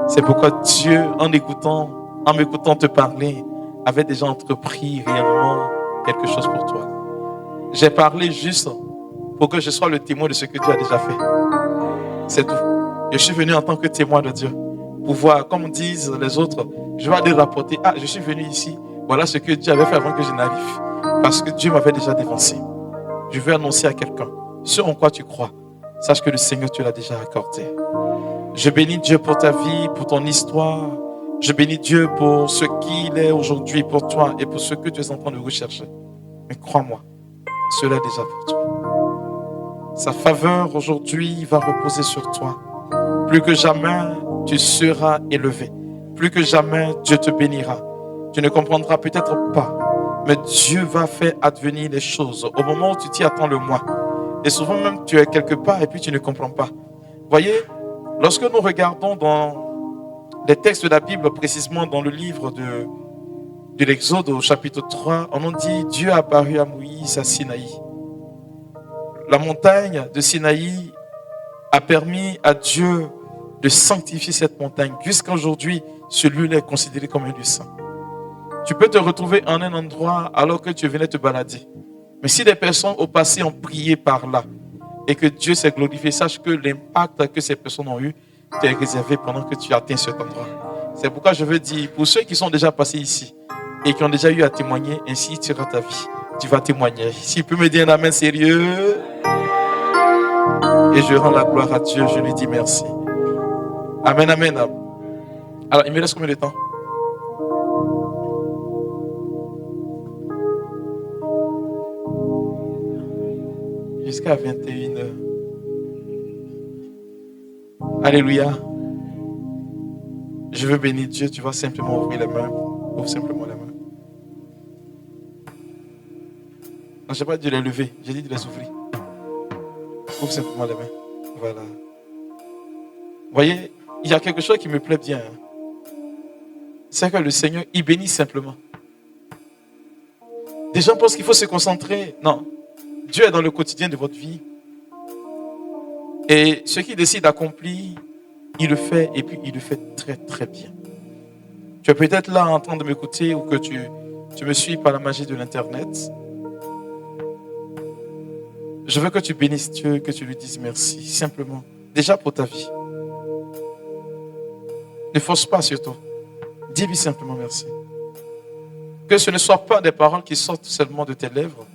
C'est pourquoi Dieu, en m'écoutant te parler, avait déjà entrepris réellement quelque chose pour toi. J'ai parlé juste pour que je sois le témoin de ce que Dieu a déjà fait. C'est tout. Je suis venu en tant que témoin de Dieu. Pour voir, comme disent les autres, je vais aller rapporter, je suis venu ici, voilà ce que Dieu avait fait avant que je n'arrive. Parce que Dieu m'avait déjà dévancé. Je veux annoncer à quelqu'un, ce en quoi tu crois, sache que le Seigneur te l'a déjà accordé. Je bénis Dieu pour ta vie, pour ton histoire. Je bénis Dieu pour ce qu'il est aujourd'hui pour toi et pour ce que tu es en train de rechercher. Mais crois-moi, cela est déjà pour toi. Sa faveur aujourd'hui va reposer sur toi. Plus que jamais, tu seras élevé. Plus que jamais, Dieu te bénira. Tu ne comprendras peut-être pas, mais Dieu va faire advenir les choses au moment où tu t'y attends le moins. Et souvent même, tu es quelque part et puis tu ne comprends pas. Voyez, lorsque nous regardons dans les textes de la Bible, précisément dans le livre de l'Exode au chapitre 3, on nous dit Dieu a apparu à Moïse à Sinaï. La montagne de Sinaï a permis à Dieu de sanctifier cette montagne. Jusqu'à aujourd'hui, celui-là est considéré comme un lieu saint. Tu peux te retrouver en un endroit alors que tu venais te balader. Mais si des personnes au passé ont prié par là et que Dieu s'est glorifié, sache que l'impact que ces personnes ont eu t'est réservé pendant que tu atteins cet endroit. C'est pourquoi je veux dire, pour ceux qui sont déjà passés ici et qui ont déjà eu à témoigner, ainsi tu auras ta vie. Tu vas témoigner. S'il peut me dire un amen sérieux, et je rends la gloire à Dieu, je lui dis merci. Amen, amen. Alors, il me reste combien de temps? Jusqu'à 21h. Alléluia. Je veux bénir Dieu. Tu vas simplement ouvrir les mains. Ouvre simplement les mains. Non, je n'ai pas dit de les lever. J'ai dit de les ouvrir. Ouvre simplement les mains. Voilà. Vous voyez, il y a quelque chose qui me plaît bien. C'est que le Seigneur, il bénit simplement. Des gens pensent qu'il faut se concentrer. Non. Dieu est dans le quotidien de votre vie. Et ce qu'il décide d'accomplir, il le fait et puis il le fait très très bien. Tu es peut-être là en train de m'écouter ou que tu me suis par la magie de l'internet. Je veux que tu bénisses Dieu, que tu lui dises merci, simplement. Déjà pour ta vie. Ne force pas surtout. Dis-lui simplement merci. Que ce ne soit pas des paroles qui sortent seulement de tes lèvres,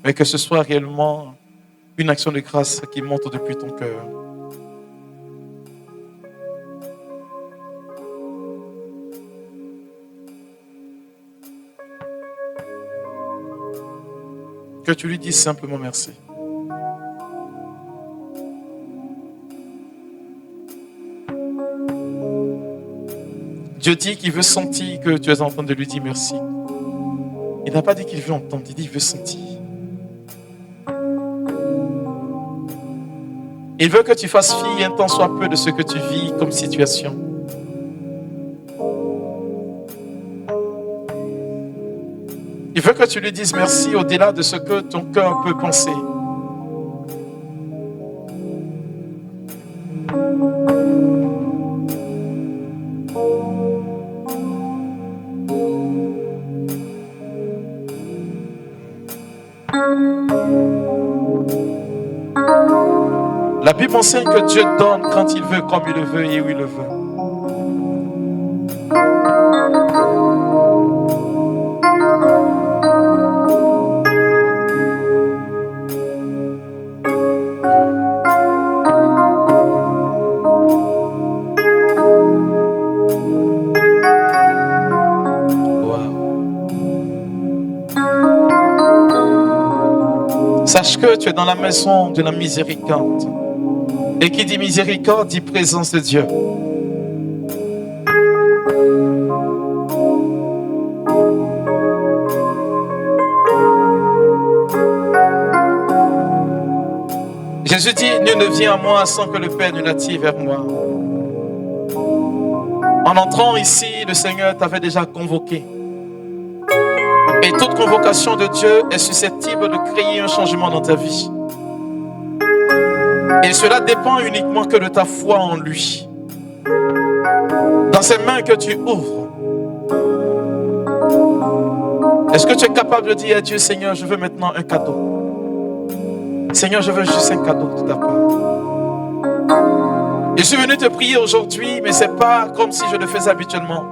mais que ce soit réellement une action de grâce qui monte depuis ton cœur. Que tu lui dises simplement merci. Dieu dit qu'il veut sentir que tu es en train de lui dire merci. Il n'a pas dit qu'il veut entendre, il dit qu'il veut sentir. Il veut que tu fasses fi un tant soit peu de ce que tu vis comme situation. Il veut que tu lui dises merci au-delà de ce que ton cœur peut penser. La Bible enseigne que Dieu donne quand il veut, comme il le veut et où il le veut. Sache que tu es dans la maison de la miséricorde? Et qui dit miséricorde dit présence de Dieu. Jésus dit, nul ne vient à moi sans que le Père ne l'attire vers moi. En entrant ici, le Seigneur t'avait déjà convoqué. Et toute convocation de Dieu est susceptible de créer un changement dans ta vie. Et cela dépend uniquement que de ta foi en lui. Dans ces mains que tu ouvres, est-ce que tu es capable de dire à Dieu, Seigneur, je veux maintenant un cadeau. Seigneur, je veux juste un cadeau de ta part. Je suis venu te prier aujourd'hui, mais ce n'est pas comme si je le faisais habituellement.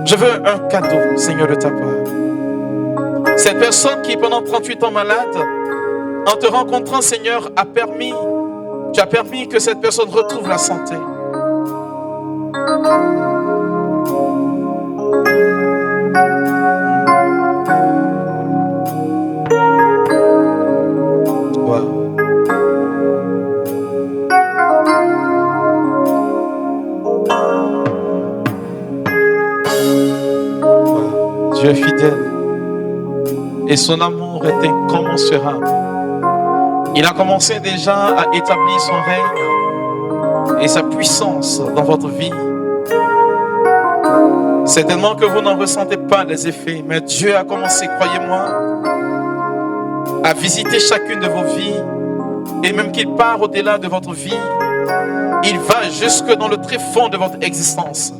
Je veux un cadeau, Seigneur, de ta part. Cette personne qui, pendant 38 ans malade, en te rencontrant, Seigneur, tu as permis que cette personne retrouve la santé. Dieu est fidèle et son amour est incommensurable. Il a commencé déjà à établir son règne et sa puissance dans votre vie. Certainement que vous n'en ressentez pas les effets, mais Dieu a commencé, croyez-moi, à visiter chacune de vos vies. Et même qu'il part au-delà de votre vie, il va jusque dans le tréfonds de votre existence.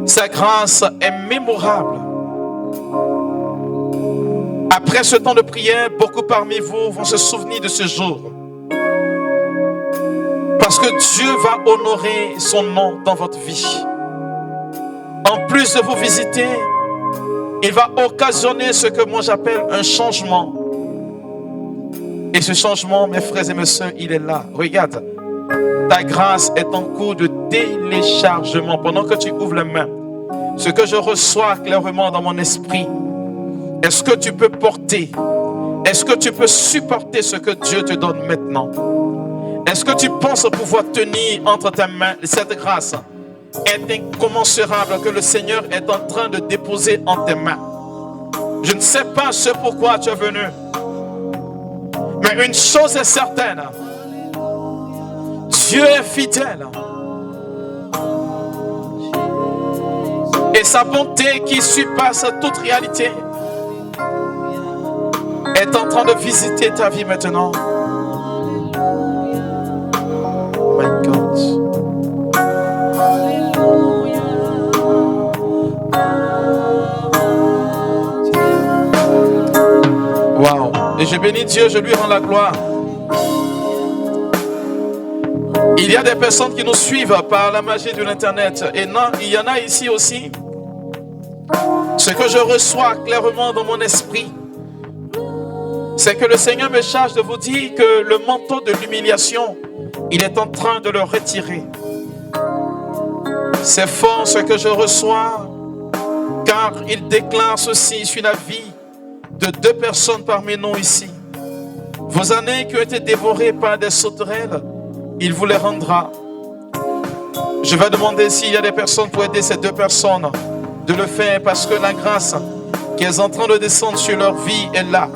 Sa grâce est mémorable. Après ce temps de prière, beaucoup parmi vous vont se souvenir de ce jour. Parce que Dieu va honorer son nom dans votre vie. En plus de vous visiter, il va occasionner ce que moi j'appelle un changement. Et ce changement, mes frères et mes sœurs, il est là. Regarde, ta grâce est en cours de téléchargement. Pendant que tu ouvres les mains, ce que je reçois clairement dans mon esprit, est-ce que tu peux porter? Est-ce que tu peux supporter ce que Dieu te donne maintenant? Est-ce que tu penses pouvoir tenir entre tes mains cette grâce est incommensurable que le Seigneur est en train de déposer en tes mains? Je ne sais pas ce pourquoi tu es venu, mais une chose est certaine, Dieu est fidèle. Et sa bonté qui surpasse toute réalité est en train de visiter ta vie maintenant. Oh my God. Wow. Et je bénis Dieu, je lui rends la gloire. Il y a des personnes qui nous suivent par la magie de l'internet. Et non, il y en a ici aussi. Ce que je reçois clairement dans mon esprit, c'est que le Seigneur me charge de vous dire que le manteau de l'humiliation, il est en train de le retirer. C'est fort ce que je reçois, car il déclare ceci sur la vie de 2 personnes parmi nous ici. Vos années qui ont été dévorées par des sauterelles, il vous les rendra. Je vais demander s'il y a des personnes pour aider ces 2 personnes de le faire, parce que la grâce qui est en train de descendre sur leur vie est là.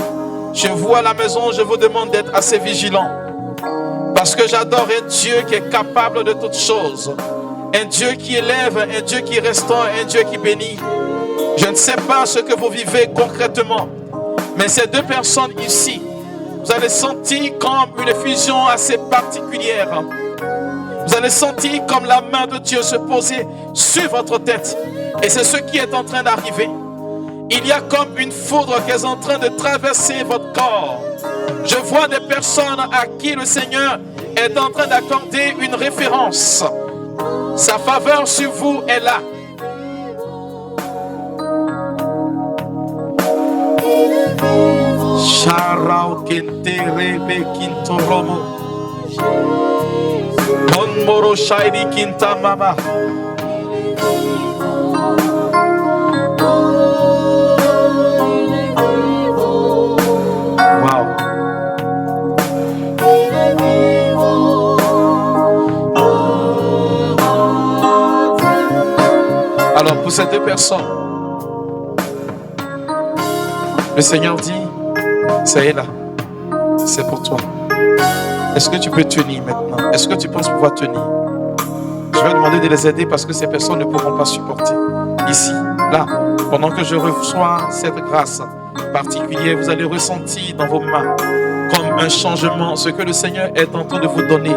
Je vous à la maison, je vous demande d'être assez vigilants, parce que j'adore un Dieu qui est capable de toutes choses, un Dieu qui élève, un Dieu qui restaure, un Dieu qui bénit. Je ne sais pas ce que vous vivez concrètement, mais ces 2 personnes ici, vous allez sentir comme une effusion assez particulière. Vous allez sentir comme la main de Dieu se poser sur votre tête. Et c'est ce qui est en train d'arriver. Il y a comme une foudre qui est en train de traverser votre corps. Je vois des personnes à qui le Seigneur est en train d'accorder une référence. Sa faveur sur vous est là. Charao kenterebe kintoromo. Bonmoro shairi kintamama. personnes. Le Seigneur dit, ça est là, c'est pour toi. Est-ce que tu peux tenir maintenant? Est-ce que tu penses pouvoir tenir? Je vais demander de les aider parce que ces personnes ne pourront pas supporter. Ici, là, pendant que je reçois cette grâce particulière, vous allez ressentir dans vos mains comme un changement. Ce que le Seigneur est en train de vous donner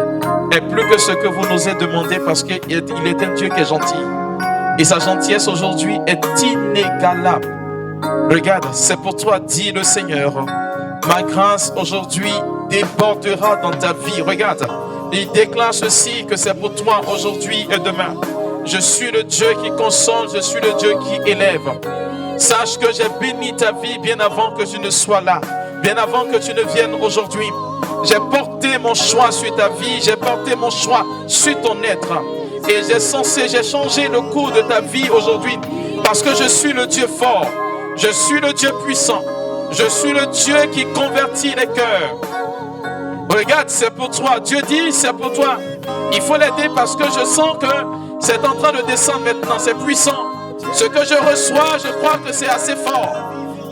est plus que ce que vous n'osez demander parce qu'il est un Dieu qui est gentil. Et sa gentillesse aujourd'hui est inégalable. Regarde, c'est pour toi, dit le Seigneur. Ma grâce aujourd'hui débordera dans ta vie. Regarde, il déclare ceci, que c'est pour toi aujourd'hui et demain. Je suis le Dieu qui console, je suis le Dieu qui élève. Sache que j'ai béni ta vie bien avant que tu ne sois là, bien avant que tu ne viennes aujourd'hui. J'ai porté mon choix sur ta vie, j'ai porté mon choix sur ton être. Et j'ai changé le cours de ta vie aujourd'hui parce que je suis le Dieu fort, je suis le Dieu puissant, je suis le Dieu qui convertit les cœurs. Regarde, c'est pour toi. Dieu dit, c'est pour toi. Il faut l'aider parce que je sens que c'est en train de descendre maintenant. C'est puissant. Ce que je reçois, je crois que c'est assez fort.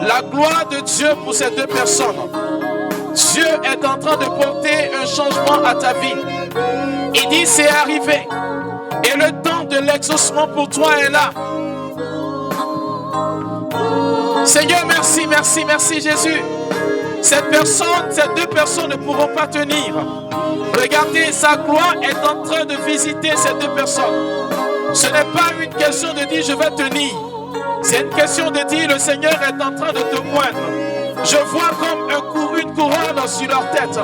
La gloire de Dieu pour ces deux personnes. Dieu est en train de porter un changement à ta vie. Il dit, c'est arrivé. Et le temps de l'exaucement pour toi est là. Seigneur, merci, merci, merci Jésus. Ces deux personnes ne pourront pas tenir. Regardez, sa gloire est en train de visiter ces deux personnes. Ce n'est pas une question de dire je vais tenir. C'est une question de dire le Seigneur est en train de te moindre. Je vois comme une couronne sur leur tête.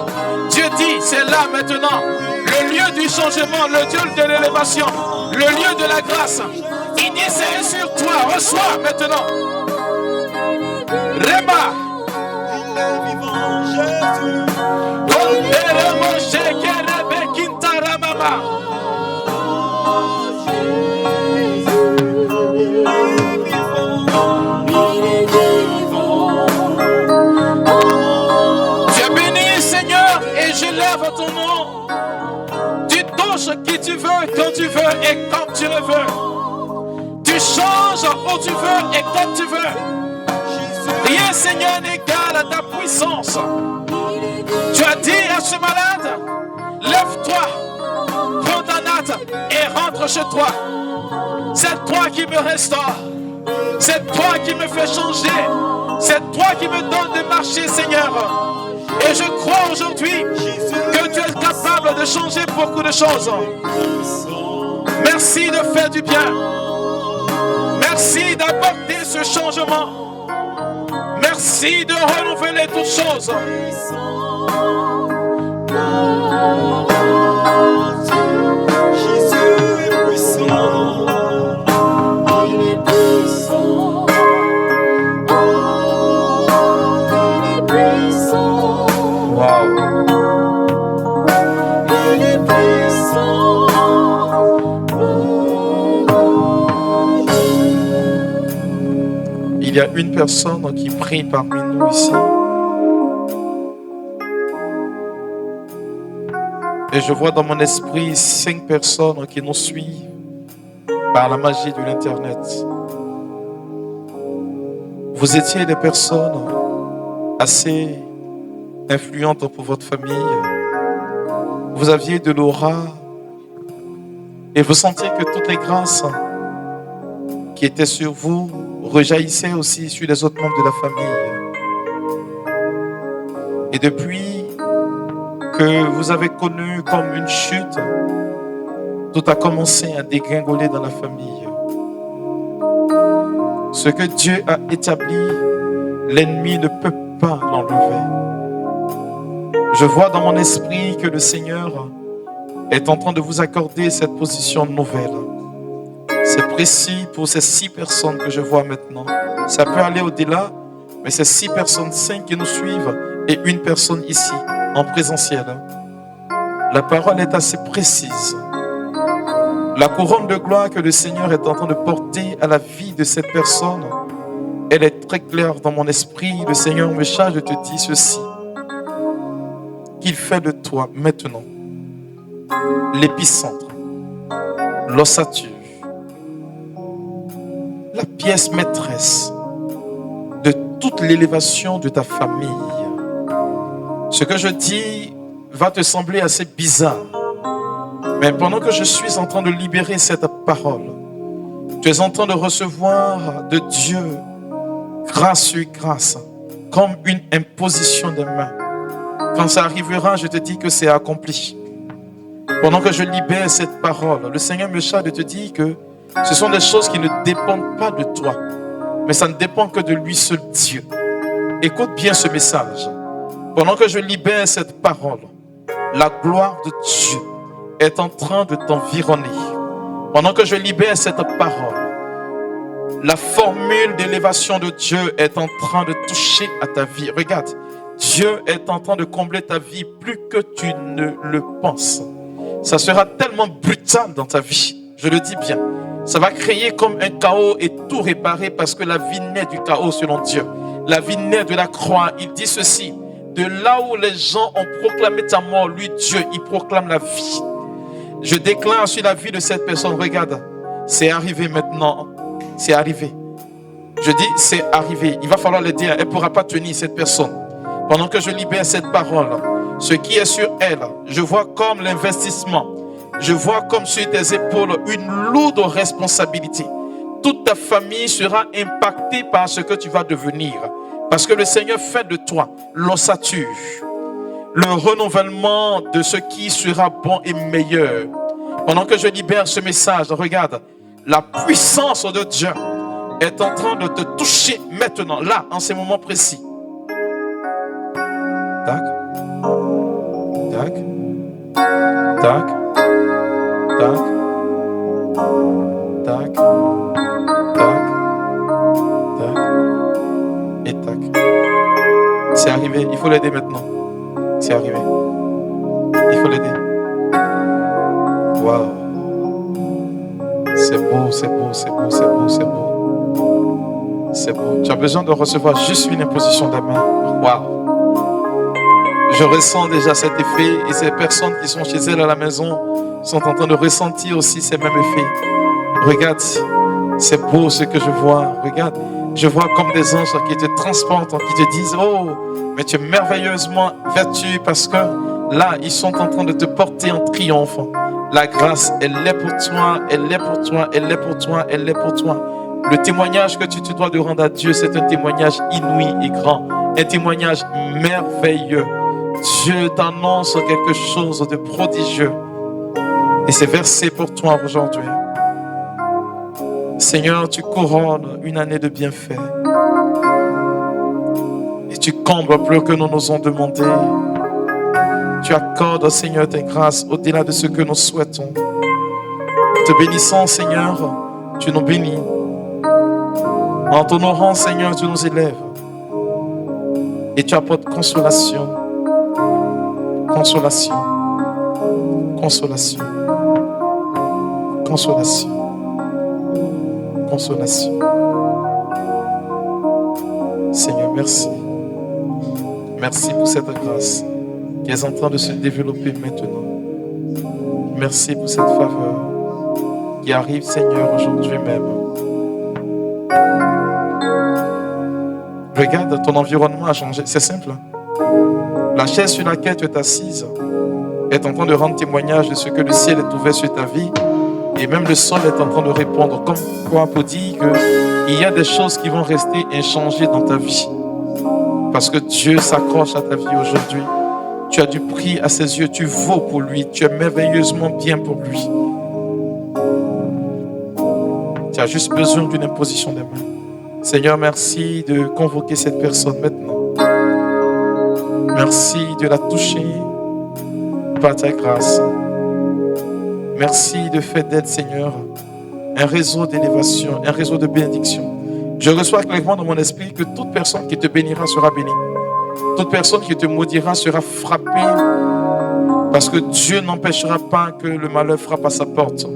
Dieu dit, c'est là maintenant. Le lieu du changement, le lieu de l'élévation, le lieu de la grâce. Il dit, c'est sur toi. Reçois maintenant. Réma. Tu es béni, Seigneur, et j'élève ton nom. Tu touches qui tu veux, quand tu veux et comme tu le veux. Tu changes où tu veux et comme tu veux. Rien, Seigneur, n'égale à ta puissance. Tu as dit à ce malade, lève-toi, prends ta natte et rentre chez toi. C'est toi qui me restaure. C'est toi qui me fait changer. C'est toi qui me donne de marcher, Seigneur. Et je crois aujourd'hui que tu es capable de changer beaucoup de choses. Merci de faire du bien. Merci d'apporter ce changement. Merci de renouveler toutes choses. Jésus est puissant. Il est puissant. Oh, il est puissant. Wow. Il est puissant. Il y a une personne qui prie parmi nous ici. Et je vois dans mon esprit 5 personnes qui nous suivent par la magie de l'Internet. Vous étiez des personnes assez influentes pour votre famille. Vous aviez de l'aura et vous sentiez que toutes les grâces qui étaient sur vous rejaillissaient aussi sur les autres membres de la famille. Et depuis que vous avez connu comme une chute, tout a commencé à dégringoler dans la famille. Ce que Dieu a établi, l'ennemi ne peut pas l'enlever. Je vois dans mon esprit que le Seigneur est en train de vous accorder cette position nouvelle. C'est précis pour ces 6 personnes que je vois maintenant. Ça peut aller au-delà, mais ces 6 personnes, 5 qui nous suivent et une personne ici, en présentiel. La parole est assez précise. La couronne de gloire que le Seigneur est en train de porter à la vie de cette personne, elle est très claire dans mon esprit. Le Seigneur me charge de te dire ceci. Qu'il fait de toi maintenant l'épicentre, l'ossature, la pièce maîtresse de toute l'élévation de ta famille. Ce que je dis va te sembler assez bizarre, mais pendant que je suis en train de libérer cette parole, tu es en train de recevoir de Dieu grâce sur grâce, comme une imposition des mains. Quand ça arrivera, je te dis que c'est accompli. Pendant que je libère cette parole, le Seigneur me charge de te dire que ce sont des choses qui ne dépendent pas de toi, mais ça ne dépend que de lui seul Dieu. Écoute bien ce message. Pendant que je libère cette parole, la gloire de Dieu est en train de t'environner. Pendant que je libère cette parole, la formule d'élévation de Dieu est en train de toucher à ta vie. Regarde, Dieu est en train de combler ta vie plus que tu ne le penses. Ça sera tellement brutal dans ta vie, je le dis bien. Ça va créer comme un chaos et tout réparer parce que la vie naît du chaos selon Dieu. La vie naît de la croix. Il dit ceci, de là où les gens ont proclamé ta mort, lui Dieu, il proclame la vie. Je déclare sur la vie de cette personne, regarde, c'est arrivé maintenant, c'est arrivé. Je dis, c'est arrivé. Il va falloir le dire, elle ne pourra pas tenir cette personne. Pendant que je libère cette parole, ce qui est sur elle, je vois comme l'investissement. Je vois comme sur tes épaules une lourde responsabilité. Toute ta famille sera impactée par ce que tu vas devenir. Parce que le Seigneur fait de toi l'ossature, le renouvellement de ce qui sera bon et meilleur. Pendant que je libère ce message, regarde, la puissance de Dieu est en train de te toucher maintenant, là, en ces moments précis. Tac, tac, tac, tac, tac, tac, tac, et tac. C'est arrivé, il faut l'aider maintenant. C'est arrivé. Il faut l'aider. Waouh. C'est beau, c'est beau, c'est beau, c'est beau, c'est beau. C'est beau. Tu as besoin de recevoir juste une imposition de main. Waouh. Je ressens déjà cet effet et ces personnes qui sont chez elles à la maison sont en train de ressentir aussi ces mêmes effets. Regarde, c'est beau ce que je vois. Regarde, je vois comme des anges qui te transportent, qui te disent, oh, mais tu es merveilleusement vertueux parce que là, ils sont en train de te porter en triomphe. La grâce, elle est pour toi, elle est pour toi, elle est pour toi, elle est pour toi. Le témoignage que tu te dois de rendre à Dieu, c'est un témoignage inouï et grand. Un témoignage merveilleux. Dieu t'annonce quelque chose de prodigieux. Et c'est versé pour toi aujourd'hui. Seigneur, tu couronnes une année de bienfaits. Et tu combles plus que nous n'osons demander. Tu accordes, Seigneur, tes grâces au-delà de ce que nous souhaitons. Te bénissant, Seigneur, tu nous bénis. En t'honorant, Seigneur, tu nous élèves. Et tu apportes consolation. Consolation. Consolation. Consolation. Consolation. Seigneur, merci. Merci pour cette grâce qui est en train de se développer maintenant. Merci pour cette faveur qui arrive, Seigneur, aujourd'hui même. Regarde, ton environnement a changé. C'est simple. La chaise sur laquelle tu es assise est en train de rendre témoignage de ce que le ciel est ouvert sur ta vie. Et même le sol est en train de répondre. Comme quoi pour dire qu'il y a des choses qui vont rester inchangées dans ta vie. Parce que Dieu s'accroche à ta vie aujourd'hui. Tu as du prix à ses yeux. Tu vaux pour lui. Tu es merveilleusement bien pour lui. Tu as juste besoin d'une imposition des mains. Seigneur, merci de convoquer cette personne maintenant. Merci de la toucher par ta grâce. Merci de faire d'elle, Seigneur, un réseau d'élévation, un réseau de bénédiction. Je reçois clairement dans mon esprit que toute personne qui te bénira sera bénie. Toute personne qui te maudira sera frappée parce que Dieu n'empêchera pas que le malheur frappe à sa porte.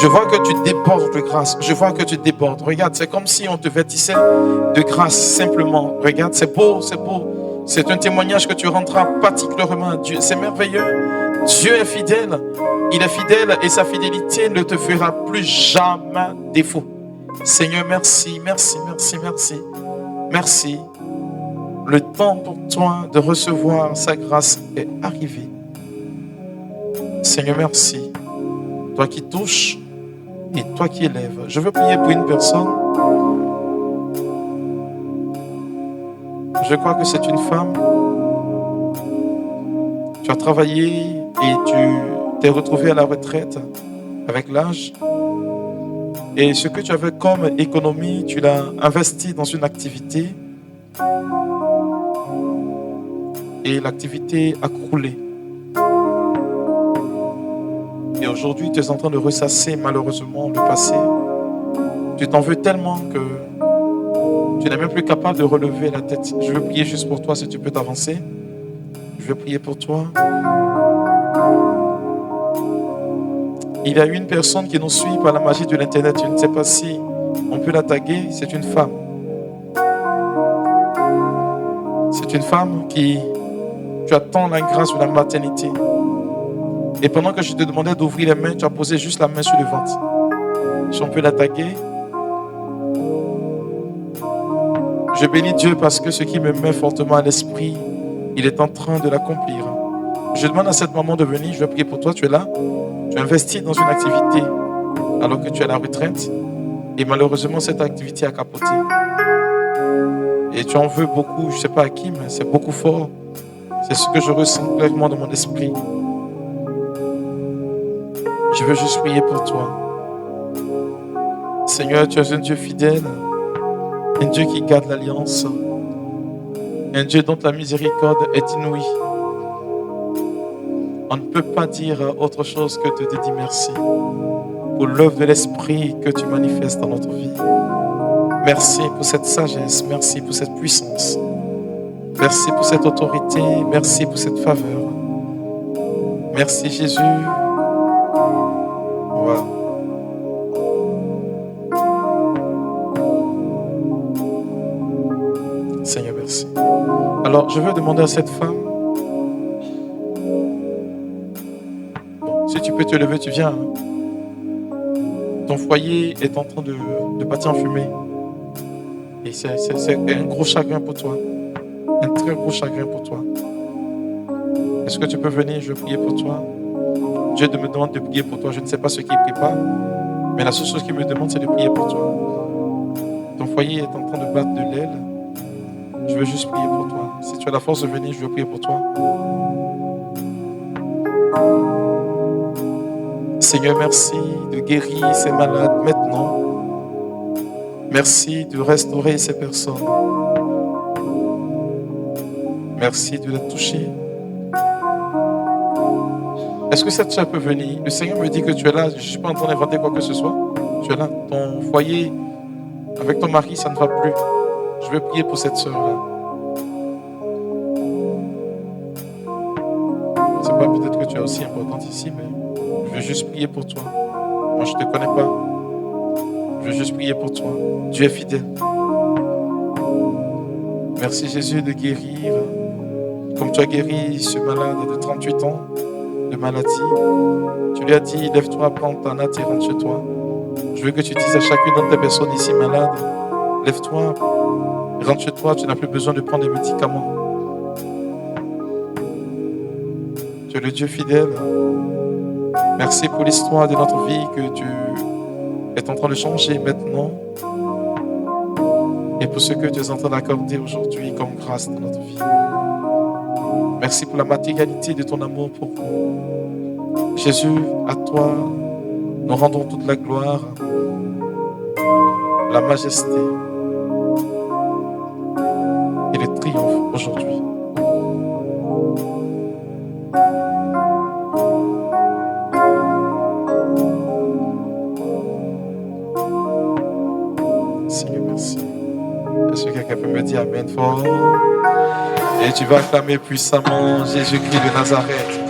Je vois que tu débordes de grâce. Je vois que tu débordes. Regarde, c'est comme si on te vêtissait de grâce simplement. Regarde, c'est beau, c'est beau. C'est un témoignage que tu rendras particulièrement à Dieu. C'est merveilleux Dieu est fidèle. Il est fidèle et sa fidélité ne te fera plus jamais défaut. Seigneur, merci, merci, merci, merci. Merci. Le temps pour toi de recevoir sa grâce est arrivé. Seigneur, merci. Toi qui touches et toi qui élèves. Je veux prier pour une personne. Je crois que c'est une femme. Tu as travaillé et tu t'es retrouvé à la retraite avec l'âge. Et ce que tu avais comme économie, tu l'as investi dans une activité. Et l'activité a croulé. Et aujourd'hui, tu es en train de ressasser malheureusement le passé. Tu t'en veux tellement que tu n'es même plus capable de relever la tête. Je veux prier juste pour toi si tu peux t'avancer. Je veux prier pour toi. Il y a une personne qui nous suit par la magie de l'internet. Je ne sais pas si on peut la taguer. C'est une femme. C'est une femme qui... Tu attends la grâce de la maternité. Et pendant que je te demandais d'ouvrir les mains, tu as posé juste la main sur le ventre. Si on peut la taguer. Je bénis Dieu parce que ce qui me met fortement à l'esprit, il est en train de l'accomplir. Je demande à cette maman de venir. Je vais prier pour toi. Tu es là. Tu investis dans une activité alors que tu es à la retraite. Et malheureusement, cette activité a capoté. Et tu en veux beaucoup. Je ne sais pas à qui, mais c'est beaucoup fort. C'est ce que je ressens clairement dans mon esprit. Je veux juste prier pour toi. Seigneur, tu es un Dieu fidèle. Un Dieu qui garde l'alliance. Un Dieu dont la miséricorde est inouïe. On ne peut pas dire autre chose que de te dire merci pour l'œuvre de l'Esprit que tu manifestes dans notre vie. Merci pour cette sagesse. Merci pour cette puissance. Merci pour cette autorité. Merci pour cette faveur. Merci Jésus. Voilà. Seigneur, merci. Alors, je veux demander à cette femme. Bon, si tu peux te lever, tu viens. Ton foyer est en train de partir en fumée. Et c'est un gros chagrin pour toi. Un très gros chagrin pour toi. Est-ce que tu peux venir? Je vais prier pour toi. Dieu me demande de prier pour toi. Je ne sais pas ce qu'il prépare. Mais la seule chose qu'il me demande, c'est de prier pour toi. Ton foyer est en train de battre de l'aile. Je veux juste prier pour toi. Si tu as la force de venir, je veux prier pour toi. Seigneur, merci de guérir ces malades maintenant. Merci de restaurer ces personnes. Merci de les toucher. Est-ce que cette soeur peut venir? Le Seigneur me dit que tu es là. Je ne suis pas en train d'inventer quoi que ce soit. Tu es là. Ton foyer avec ton mari, ça ne va plus. Je veux prier pour cette soeur-là. Je ne sais pas, peut-être que tu es aussi importante ici, mais je veux juste prier pour toi. Moi, je ne te connais pas. Je veux juste prier pour toi. Dieu est fidèle. Merci Jésus de guérir. Comme tu as guéri ce malade de 38 ans de maladie. Tu lui as dit, lève-toi, prends ta natte et rentre chez toi. Je veux que tu dises à chacune d'entre tes personnes ici malades, lève-toi, rentre chez toi, tu n'as plus besoin de prendre des médicaments. Tu es le Dieu fidèle. Merci pour l'histoire de notre vie que tu es en train de changer maintenant. Et pour ce que tu es en train d'accorder aujourd'hui comme grâce dans notre vie. Merci pour la matérialité de ton amour pour nous. Jésus, à toi, nous rendons toute la gloire, la majesté et le triomphe aujourd'hui. Seigneur, merci. Est-ce que quelqu'un peut me dire Amen fort? Et tu vas acclamer puissamment Jésus-Christ de Nazareth.